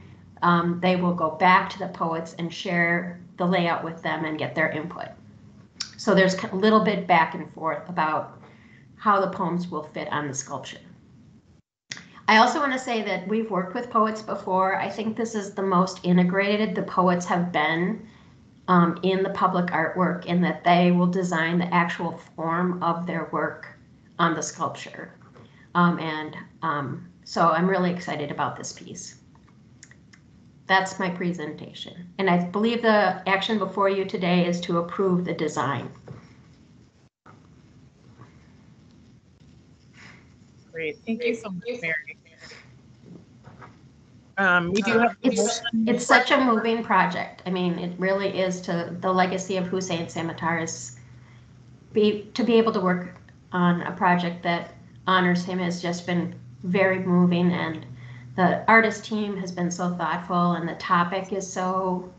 they will go back to the poets and share the layout with them and get their input. So there's a little bit back and forth about how the poems will fit on the sculpture. I also want to say that we've worked with poets before. I think this is the most integrated the poets have been in the public artwork, in that they will design the actual form of their work on the sculpture. So I'm really excited about this piece. That's my presentation. And I believe the action before you today is to approve the design. Great, thank you so much, Mary. We do have it's such a moving project. I mean, it really is to the legacy of Hussein Samatar is to be able to work on a project that honors him has just been very moving, and the artist team has been so thoughtful, and the topic is so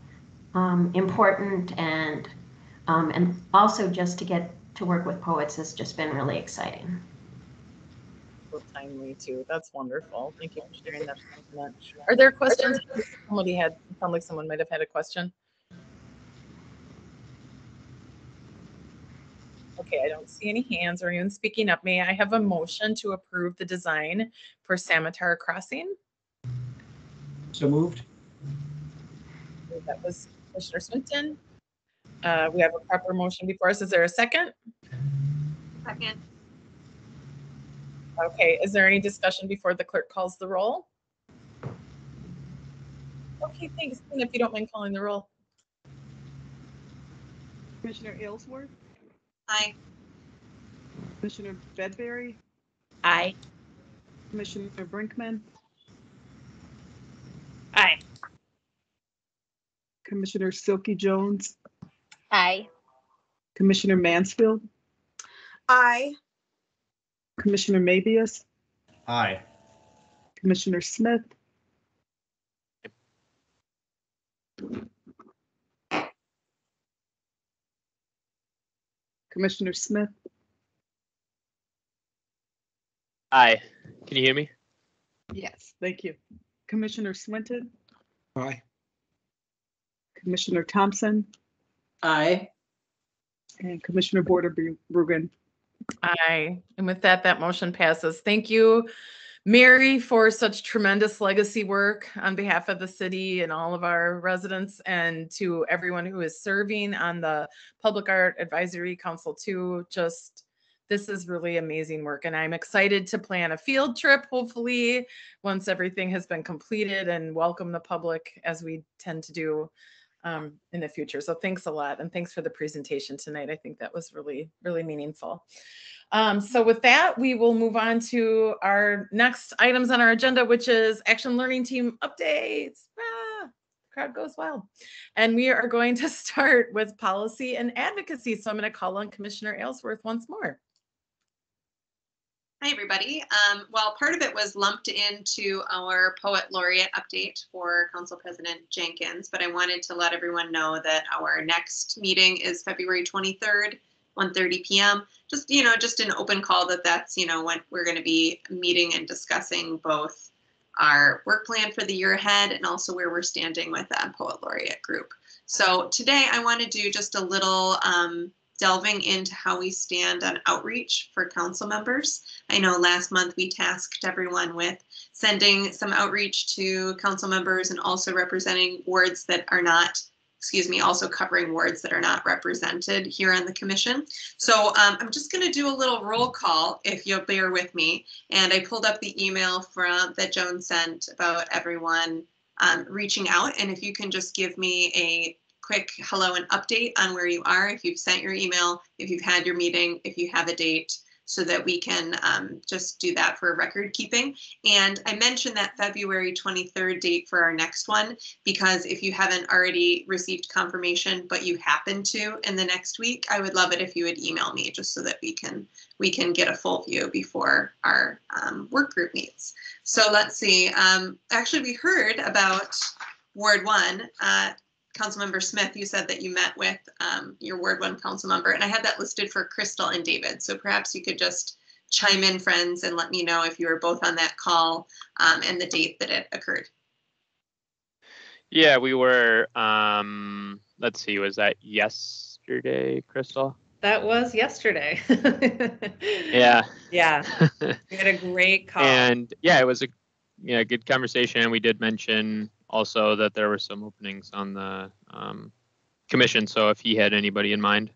important, and also just to get to work with poets has just been really exciting. So timely too. That's wonderful. Thank you for sharing that. Are there questions? Somebody had, it sounded like someone might have had a question. Okay, I don't see any hands or anyone speaking up. May I have a motion to approve the design for Samatar Crossing? So moved. That was Commissioner Swinton. We have a proper motion before us. Is there a second? Second. Okay, is there any discussion before the clerk calls the roll? Okay, thanks. And if you don't mind calling the roll. Commissioner Aylesworth? Aye. Commissioner Bedbury? Aye. Commissioner Brinkman? Aye. Commissioner Silky Jones? Aye. Commissioner Mansfield? Aye. Commissioner Mabius? Aye. Commissioner Smith? Commissioner Smith? Aye. Can you hear me? Yes, thank you. Commissioner Swinton? Aye. Commissioner Thompson? Aye. And Commissioner Border-Brugan? Aye. And with that, that motion passes. Thank you, Mary, for such tremendous legacy work on behalf of the city and all of our residents, and to everyone who is serving on the Public Art Advisory Council too. Just, this is really amazing work, and I'm excited to plan a field trip, hopefully, once everything has been completed, and welcome the public as we tend to do in the future. So thanks a lot, and thanks for the presentation tonight. I think that was really, really meaningful. So with that, we will move on to our next items on our agenda, which is Action Learning Team updates. The crowd goes wild. And we are going to start with policy and advocacy. So I'm going to call on Commissioner Aylesworth once more. Hi, everybody. Well, part of it was lumped into our Poet Laureate update for Council President Jenkins, but I wanted to let everyone know that our next meeting is February 23rd, 1:30 p.m. Just, just an open call that's, when we're going to be meeting and discussing both our work plan for the year ahead and also where we're standing with that Poet Laureate group. So today I want to do just a little delving into how we stand on outreach for council members. I know last month we tasked everyone with sending some outreach to council members and also representing wards that are not, also covering wards that are not represented here on the commission. So I'm just going to do a little roll call if you'll bear with me. And I pulled up the email that Joan sent about everyone reaching out. And if you can just give me a quick hello and update on where you are, if you've sent your email, if you've had your meeting, if you have a date, so that we can just do that for record keeping. And I mentioned that February 23rd date for our next one, because if you haven't already received confirmation, but you happen to in the next week, I would love it if you would email me just so that we can get a full view before our work group meets. So let's see. Actually, we heard about Ward 1. Councilmember Smith, you said that you met with your Ward 1 council member, and I had that listed for Crystal and David. So perhaps you could just chime in, friends, and let me know if you were both on that call and the date that it occurred. Yeah, we were, let's see, was that yesterday, Crystal? That was yesterday. Yeah. Yeah, we had a great call. And yeah, it was a good conversation. And we did mention also that there were some openings on the commission. So if he had anybody in mind.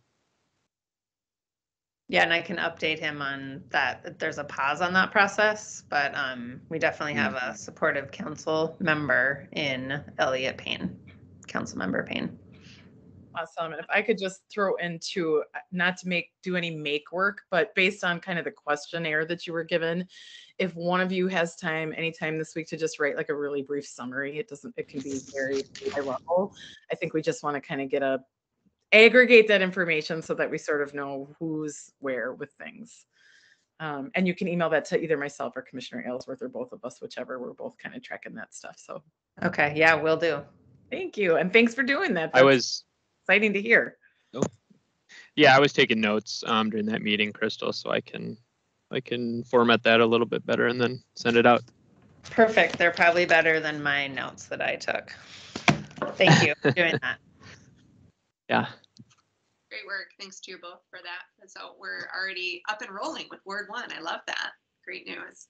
Yeah, and I can update him on that. There's a pause on that process, but we definitely have a supportive council member in Elliot Payne, council member Payne. Awesome. And if I could just throw into, not to do any make work, but based on kind of the questionnaire that you were given, if one of you has time, anytime this week, to just write like a really brief summary, it can be very high level. I think we just want to kind of aggregate that information so that we sort of know who's where with things. And you can email that to either myself or Commissioner Aylesworth or both of us, whichever. We're both kind of tracking that stuff. So. Okay. Yeah, will do. Thank you. And thanks for doing that. That's exciting to hear. Oh. Yeah, I was taking notes during that meeting, Crystal, so I can format that a little bit better and then send it out. Perfect. They're probably better than my notes that I took. Thank you for doing that. Yeah. Great work. Thanks to you both for that. So we're already up and rolling with Ward 1. I love that. Great news.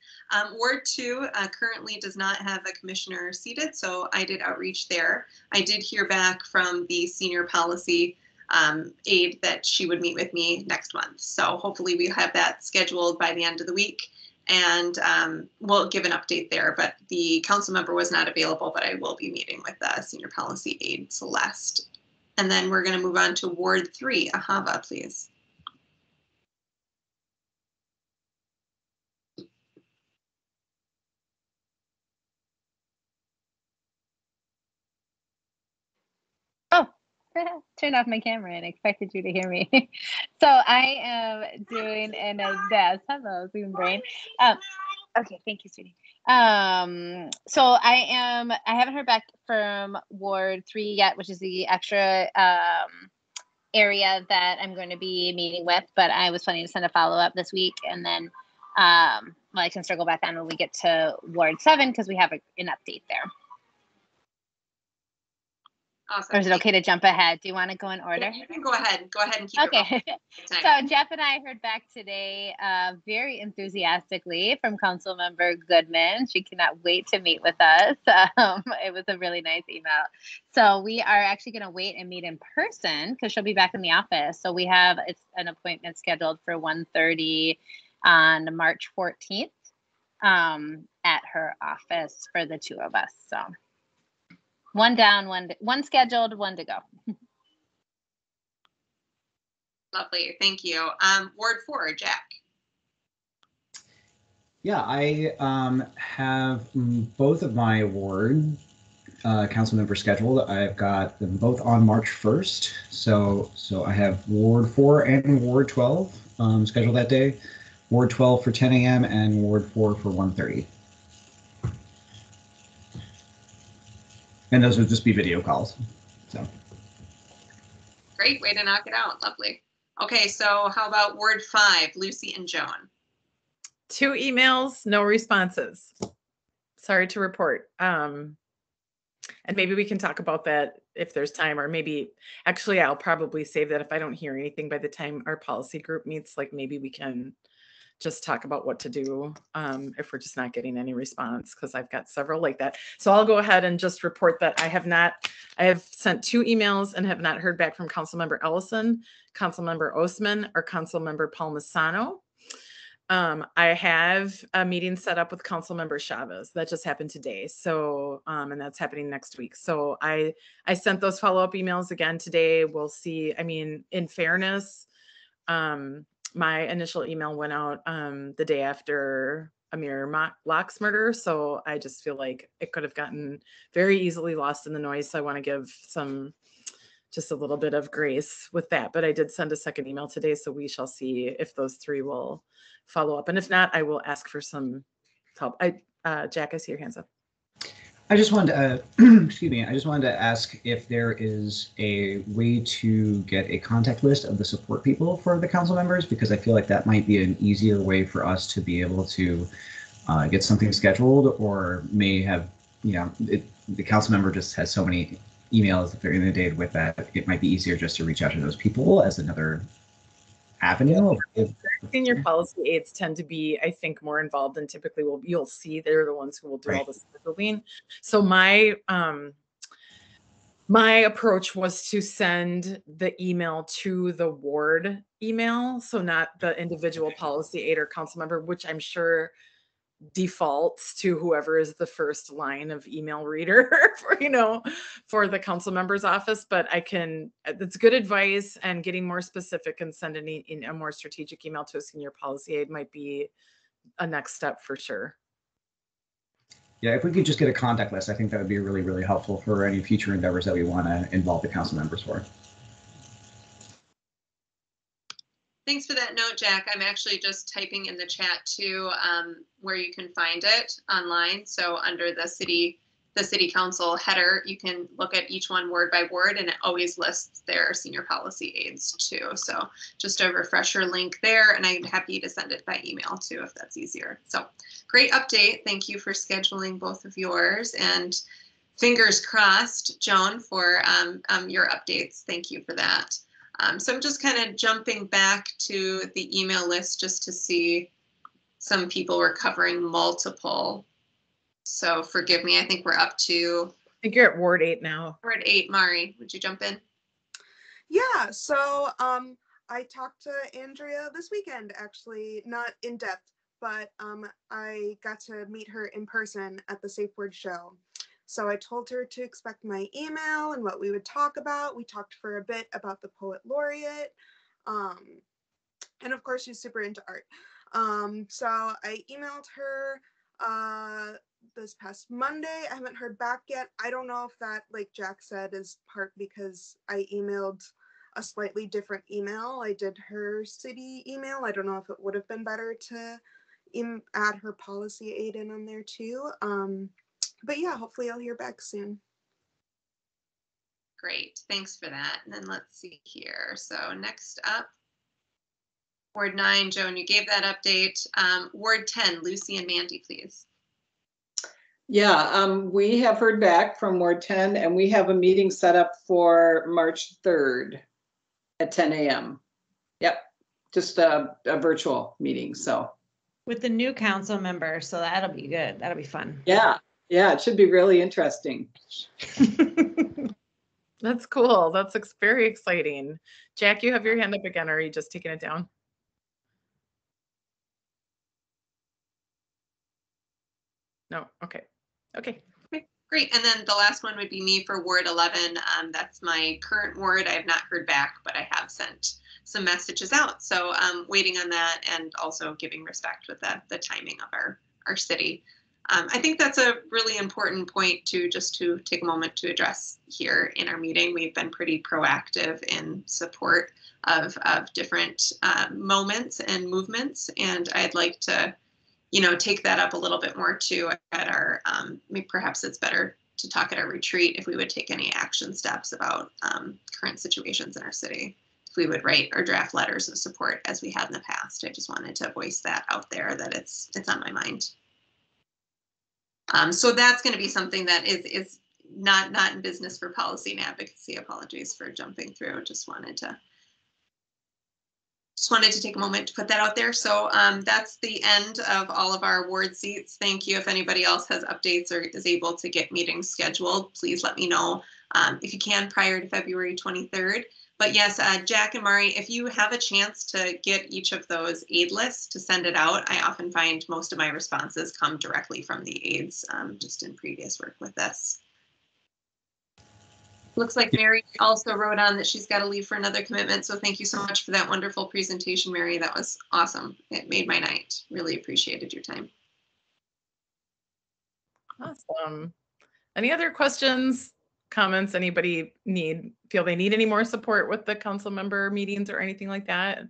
Ward 2 currently does not have a commissioner seated, so I did outreach there. I did hear back from the senior policy aide that she would meet with me next month. So hopefully we have that scheduled by the end of the week, and we'll give an update there. But the council member was not available, but I will be meeting with the senior policy aide, Celeste. And then we're going to move on to Ward 3. Ahava, please. Oh, turned off my camera and expected you to hear me. So I am doing an desk. Hello, Zoom brain. Okay, thank you, sweetie. So I haven't heard back from Ward 3 yet, which is the extra area that I'm going to be meeting with, but I was planning to send a follow-up this week, and then I can circle back on when we get to Ward 7 because we have an update there. Awesome. Or is it okay to jump ahead? Do you want to go in order? You can go ahead. Go ahead and keep okay. it So Jeff and I heard back today very enthusiastically from Councilmember Goodman. She cannot wait to meet with us. It was a really nice email. So we are actually going to wait and meet in person because she'll be back in the office. So we have an appointment scheduled for 1:30 on March 14th at her office for the two of us. So. One down, one scheduled, one to go. Lovely, thank you. Ward 4, Jack. Yeah, I have both of my ward council members scheduled. I've got them both on March 1st. So I have Ward 4 and Ward 12 scheduled that day. Ward 12 for 10 a.m. and Ward 4 for 1:30. And those would just be video calls. So. Great way to knock it out. Lovely. Okay, so how about Ward 5, Lucy and Joan? 2 emails, no responses. Sorry to report. And maybe we can talk about that if there's time, or maybe actually I'll probably save that if I don't hear anything by the time our policy group meets. Like maybe we can just talk about what to do if we're just not getting any response, because I've got several like that. So I'll go ahead and just report that I have sent 2 emails and have not heard back from Councilmember Ellison, Councilmember Osman, or Councilmember Palmisano. I have a meeting set up with Councilmember Chavez. That just happened today. So, and that's happening next week. So I sent those follow-up emails again today. We'll see. I mean, in fairness, my initial email went out the day after Amir Locke's murder. So I just feel like it could have gotten very easily lost in the noise. So I want to give just a little bit of grace with that. But I did send a second email today. So we shall see if those 3 will follow up. And if not, I will ask for some help. Jack, I see your hands up. I just wanted to, excuse me, I just wanted to ask if there is a way to get a contact list of the support people for the council members, because I feel like that might be an easier way for us to be able to get something scheduled, or may have, you know, the council member just has so many emails that they're inundated with that it might be easier just to reach out to those people as another avenue. Senior policy aides tend to be, I think, more involved, and typically you'll see they're the ones who will do all the scheduling. So my approach was to send the email to the ward email, so not the individual policy aide or council member, which I'm sure defaults to whoever is the first line of email reader for the council member's office. But it's good advice, and getting more specific and sending a more strategic email to a senior policy aide might be a next step for sure. Yeah, if we could just get a contact list, I think that would be really, really helpful for any future endeavors that we want to involve the council members for. Thanks for that note, Jack. I'm actually just typing in the chat too, where you can find it online. So under the city council header, you can look at each one word by word, and it always lists their senior policy aides too. So just a refresher link there, and I'm happy to send it by email too if that's easier. So great update. Thank you for scheduling both of yours, and fingers crossed, Joan, for your updates. Thank you for that. So I'm just kind of jumping back to the email list just to see some people were covering multiple. So forgive me, I think we're up to... I think you're at Ward 8 now. We're at 8. Mari, would you jump in? Yeah, so I talked to Andrea this weekend, actually, not in depth, but I got to meet her in person at the Safe Word show. So I told her to expect my email and what we would talk about. We talked for a bit about the poet laureate. And of course, she's super into art. So I emailed her this past Monday. I haven't heard back yet. I don't know if that, like Jack said, is part because I emailed a slightly different email. I did her city email. I don't know if it would have been better to add her policy aide in on there too. But yeah, hopefully I'll hear back soon. Great, thanks for that. And then let's see here. So next up, Ward 9, Joan, you gave that update. Ward 10, Lucy and Mandy, please. Yeah, we have heard back from Ward 10, and we have a meeting set up for March 3rd at 10 a.m. Yep, just a virtual meeting, so. With the new council member, so that'll be good. That'll be fun. Yeah, it should be really interesting. That's cool. That's very exciting. Jack, you have your hand up again, or are you just taking it down? No, okay. Okay. Great, and then the last one would be me for Ward 11. That's my current ward. I have not heard back, but I have sent some messages out. So waiting on that, and also giving respect with the timing of our city. I think that's a really important point to take a moment to address here in our meeting. We've been pretty proactive in support of different moments and movements, and I'd like to, take that up a little bit more too at our, perhaps it's better to talk at our retreat if we would take any action steps about current situations in our city. If we would write or draft letters of support as we have in the past. I just wanted to voice that out there, that it's on my mind. So that's going to be something that is not in business for policy and advocacy. Apologies for jumping through. Just wanted to take a moment to put that out there. So that's the end of all of our ward seats. Thank you. If anybody else has updates or is able to get meetings scheduled, please let me know if you can prior to February 23rd. But yes, Jack and Mari, if you have a chance to get each of those aid lists to send it out, I often find most of my responses come directly from the aides, just in previous work with this. Looks like Mary also wrote on that she's got to leave for another commitment. So thank you so much for that wonderful presentation, Mary. That was awesome. It made my night. Really appreciated your time. Awesome. Any other questions, comments? Anybody feel they need any more support with the council member meetings or anything like that?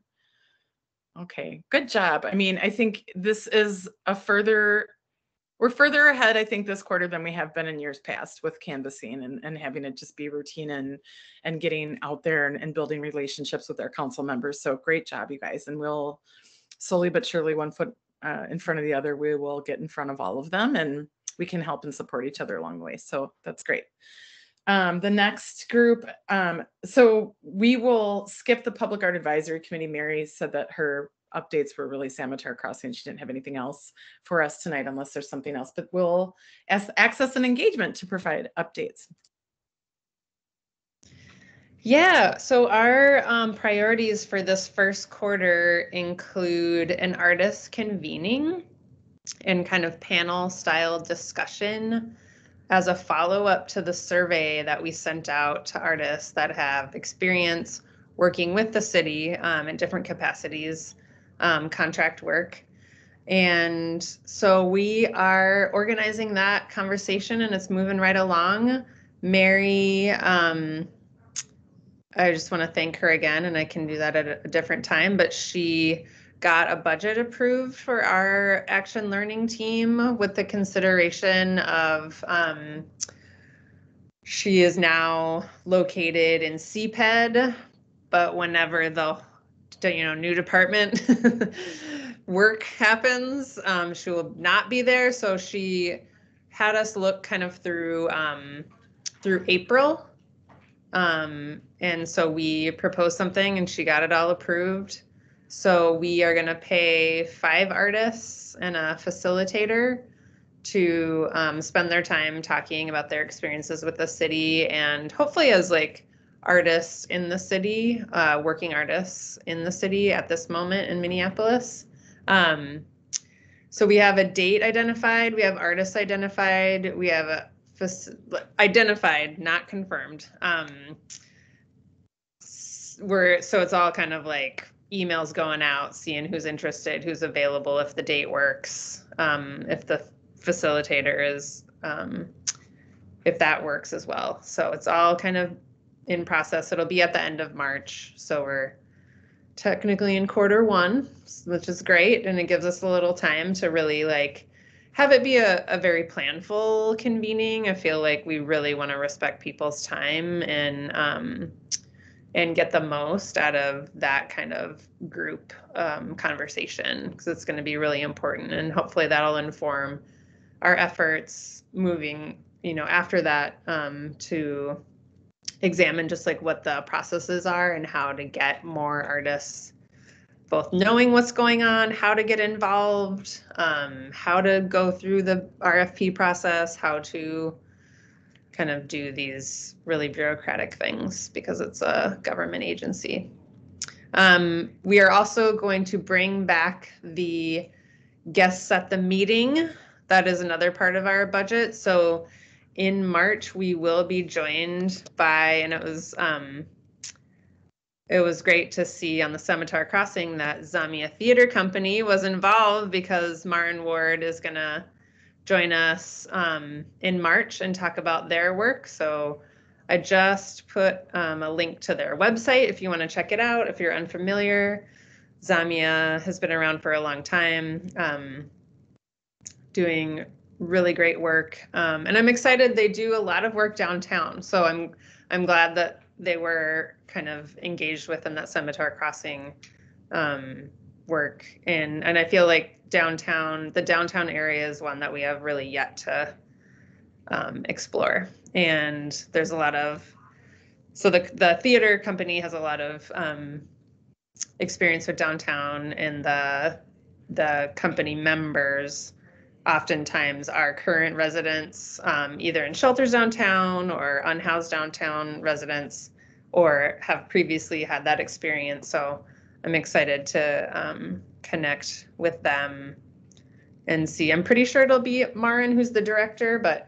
Okay, good job. I mean, I think this is we're further ahead, I think, this quarter than we have been in years past with canvassing and having it just be routine and getting out there and building relationships with our council members. So great job, you guys. And we'll slowly but surely, one foot in front of the other, we will get in front of all of them and we can help and support each other along the way. So that's great. The next group, so we will skip the Public Art Advisory Committee. Mary said that her updates were really Samatar Crossing. She didn't have anything else for us tonight unless there's something else, but we'll access and engagement to provide updates. Yeah, so our priorities for this first quarter include an artist convening and kind of panel style discussion as a follow-up to the survey that we sent out to artists that have experience working with the city in different capacities, contract work. And so we are organizing that conversation and it's moving right along. Mary, I just want to thank her again, and I can do that at a different time, but she got a budget approved for our action learning team with the consideration of she is now located in CPED, but whenever the new department work happens, she will not be there. So she had us look kind of through April. And so we proposed something and she got it all approved. So we are going to pay 5 artists and a facilitator to spend their time talking about their experiences with the city and hopefully as like artists in the city, working artists in the city at this moment in Minneapolis. So we have a date identified, we have artists identified, we have a identified, not confirmed. So it's all kind of like emails going out, seeing who's interested, who's available, if the date works, if the facilitator is, if that works as well. So it's all kind of in process. It'll be at the end of March. So we're technically in quarter 1, which is great. And it gives us a little time to really like have it be a very planful convening. I feel like we really want to respect people's time and get the most out of that kind of group conversation, because it's going to be really important. And hopefully that'll inform our efforts moving, after that to examine just like what the processes are and how to get more artists both knowing what's going on, how to get involved, how to go through the RFP process, how to kind of do these really bureaucratic things because it's a government agency. We are also going to bring back the guests at the meeting. That is another part of our budget. So in March, we will be joined by, and it was great to see on the Samatar Crossing that Zamia Theater Company was involved because Marin Ward is going to join us in March and talk about their work. So I just put a link to their website if you want to check it out. If you're unfamiliar, Zamia has been around for a long time, doing really great work. And I'm excited they do a lot of work downtown. So I'm glad that they were kind of engaged within that Samatar Crossing work. And I feel like the downtown area is one that we have really yet to explore. And there's a lot of, so the theater company has a lot of experience with downtown, and the company members oftentimes are current residents, either in shelters downtown or unhoused downtown residents, or have previously had that experience. So I'm excited to connect with them and see. I'm pretty sure it'll be Marin who's the director, but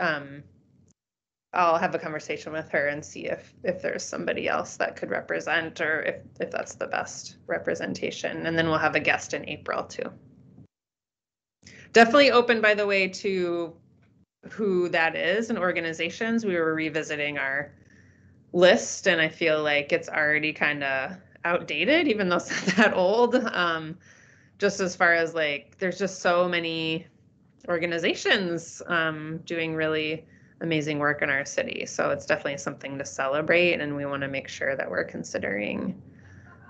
I'll have a conversation with her and see if there's somebody else that could represent, or if that's the best representation. And then we'll have a guest in April too. Definitely open, by the way, to who that is and organizations. We were revisiting our list, and I feel like it's already kind of outdated, even though it's not that old. Just as far as like, there's just so many organizations doing really amazing work in our city. So it's definitely something to celebrate, and we want to make sure that we're considering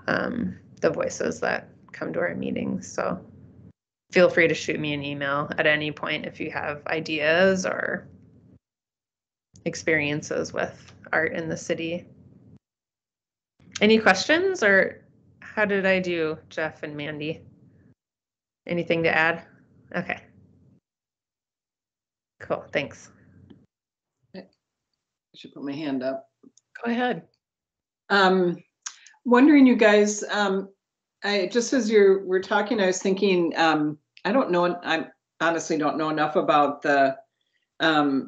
the voices that come to our meetings. So feel free to shoot me an email at any point if you have ideas or experiences with art in the city. Any questions, or how did I do, Jeff and Mandy? Anything to add? Okay. Cool, thanks. I should put my hand up. Go ahead. Wondering, you guys, I just as we're talking, I was thinking, I don't know, I honestly don't know enough about the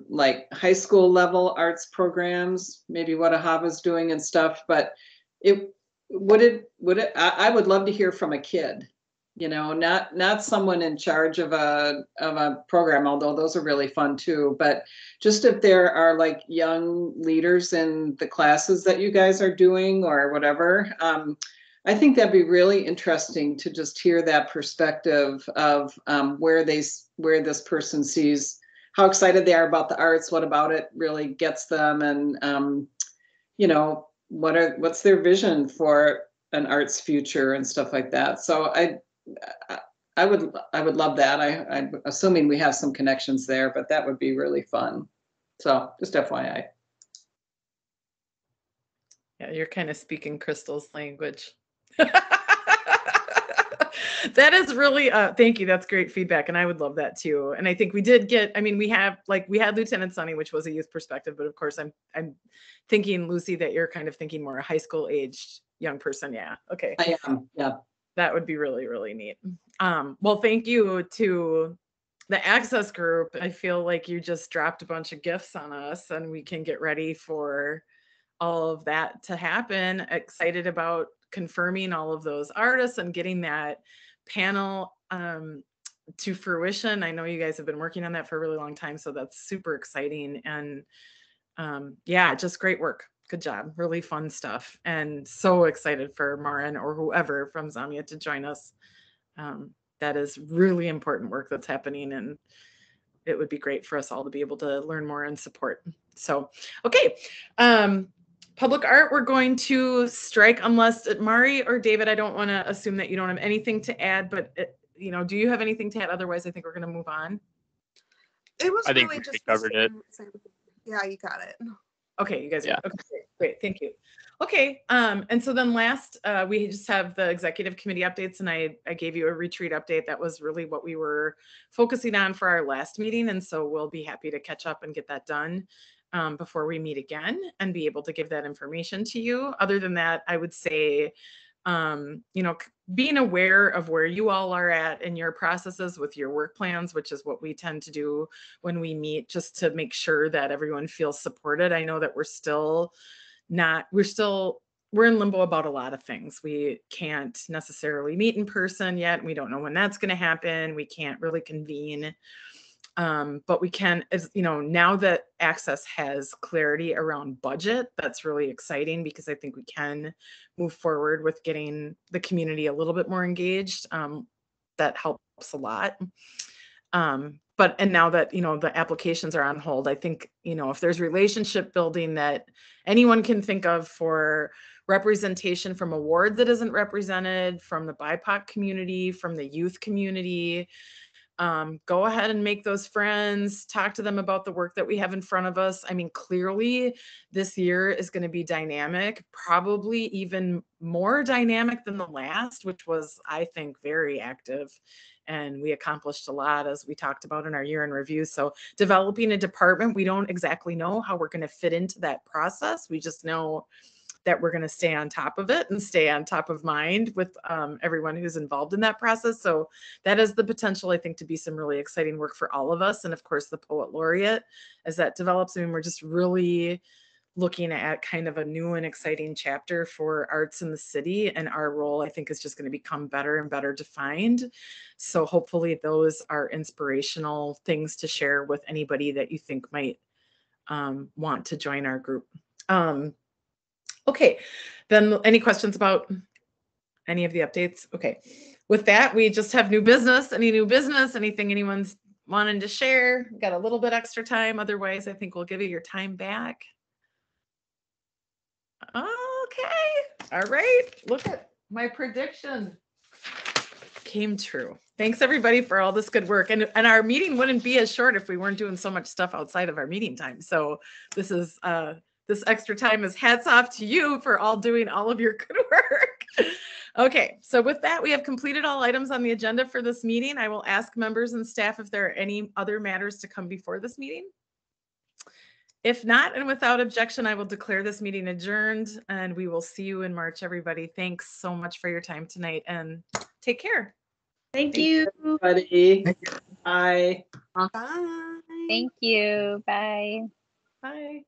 like high school level arts programs, maybe what Ahava's doing and stuff, but I would love to hear from a kid, you know, not someone in charge of a program, although those are really fun too, but just if there are like young leaders in the classes that you guys are doing or whatever. I think that'd be really interesting to just hear that perspective of where this person sees how excited they are about the arts, what about it really gets them, and you know, what's their vision for an arts future and stuff like that. So I would love that. I'm assuming we have some connections there, but that would be really fun. So just FYI. Yeah, you're kind of speaking Crystal's language. That is really thank you. That's great feedback, and I would love that too. And I think we did get, I mean, we had Lieutenant Sunny, which was a youth perspective, but of course I'm thinking, Lucy, that you're kind of thinking more a high school aged young person. Yeah. Okay. I am. Yeah. That would be really, really neat. Well, thank you to the Access group. I feel like you just dropped a bunch of gifts on us, and we can get ready for all of that to happen. Excited about confirming all of those artists and getting that panel to fruition. I know you guys have been working on that for a really long time, so that's super exciting. And yeah, just great work. Good job. Really fun stuff. And so excited for Marin or whoever from Zamia to join us. That is really important work that's happening, and it would be great for us all to be able to learn more and support. So, okay. Public art, we're going to strike unless Mari or David, I don't want to assume that you don't have anything to add, but you know, do you have anything to add? Otherwise, I think we're going to move on. It was I think really we just covered it. Yeah, you got it. Okay, you guys are, Yeah. okay, great, thank you. Okay, and so then last, we just have the executive committee updates, and I gave you a retreat update. That was really what we were focusing on for our last meeting, and so we'll be happy to catch up and get that done before we meet again and be able to give that information to you. Other than that, I would say, you know, being aware of where you all are at in your processes with your work plans, which is what we tend to do when we meet, just to make sure that everyone feels supported. I know that we're in limbo about a lot of things. We can't necessarily meet in person yet. We don't know when that's going to happen. We can't really convene But we can, as you know, now that Access has clarity around budget, that's really exciting because I think we can move forward with getting the community a little bit more engaged. That helps a lot. And now that, you know, the applications are on hold, I think, you know, if there's relationship building that anyone can think of for representation from a ward that isn't represented, from the BIPOC community, from the youth community, go ahead and make those friends, talk to them about the work that we have in front of us. I mean, clearly this year is going to be dynamic, probably even more dynamic than the last, which was, I think, very active. And we accomplished a lot, as we talked about in our year in review. So developing a department, we don't exactly know how we're going to fit into that process. We just know that we're going to stay on top of it and stay on top of mind with everyone who's involved in that process. So that is the potential, I think, to be some really exciting work for all of us. And of course, the Poet Laureate, as that develops, I mean, we're just really looking at kind of a new and exciting chapter for arts in the city. And our role, I think, is just going to become better and better defined. So hopefully those are inspirational things to share with anybody that you think might want to join our group. Okay, then any questions about any of the updates? Okay, with that, we just have new business. Any new business, anything anyone's wanting to share? Got a little bit extra time. Otherwise, I think we'll give you your time back. Okay, all right. Look at my prediction. Came true. Thanks everybody for all this good work. And our meeting wouldn't be as short if we weren't doing so much stuff outside of our meeting time. So this is this extra time is hats off to you for all doing all of your good work. Okay, so with that, we have completed all items on the agenda for this meeting. I will ask members and staff if there are any other matters to come before this meeting. If not, and without objection, I will declare this meeting adjourned, and we will see you in March, everybody. Thanks so much for your time tonight, and take care. Thank you. Everybody. Bye. Bye. Thank you. Bye. Bye.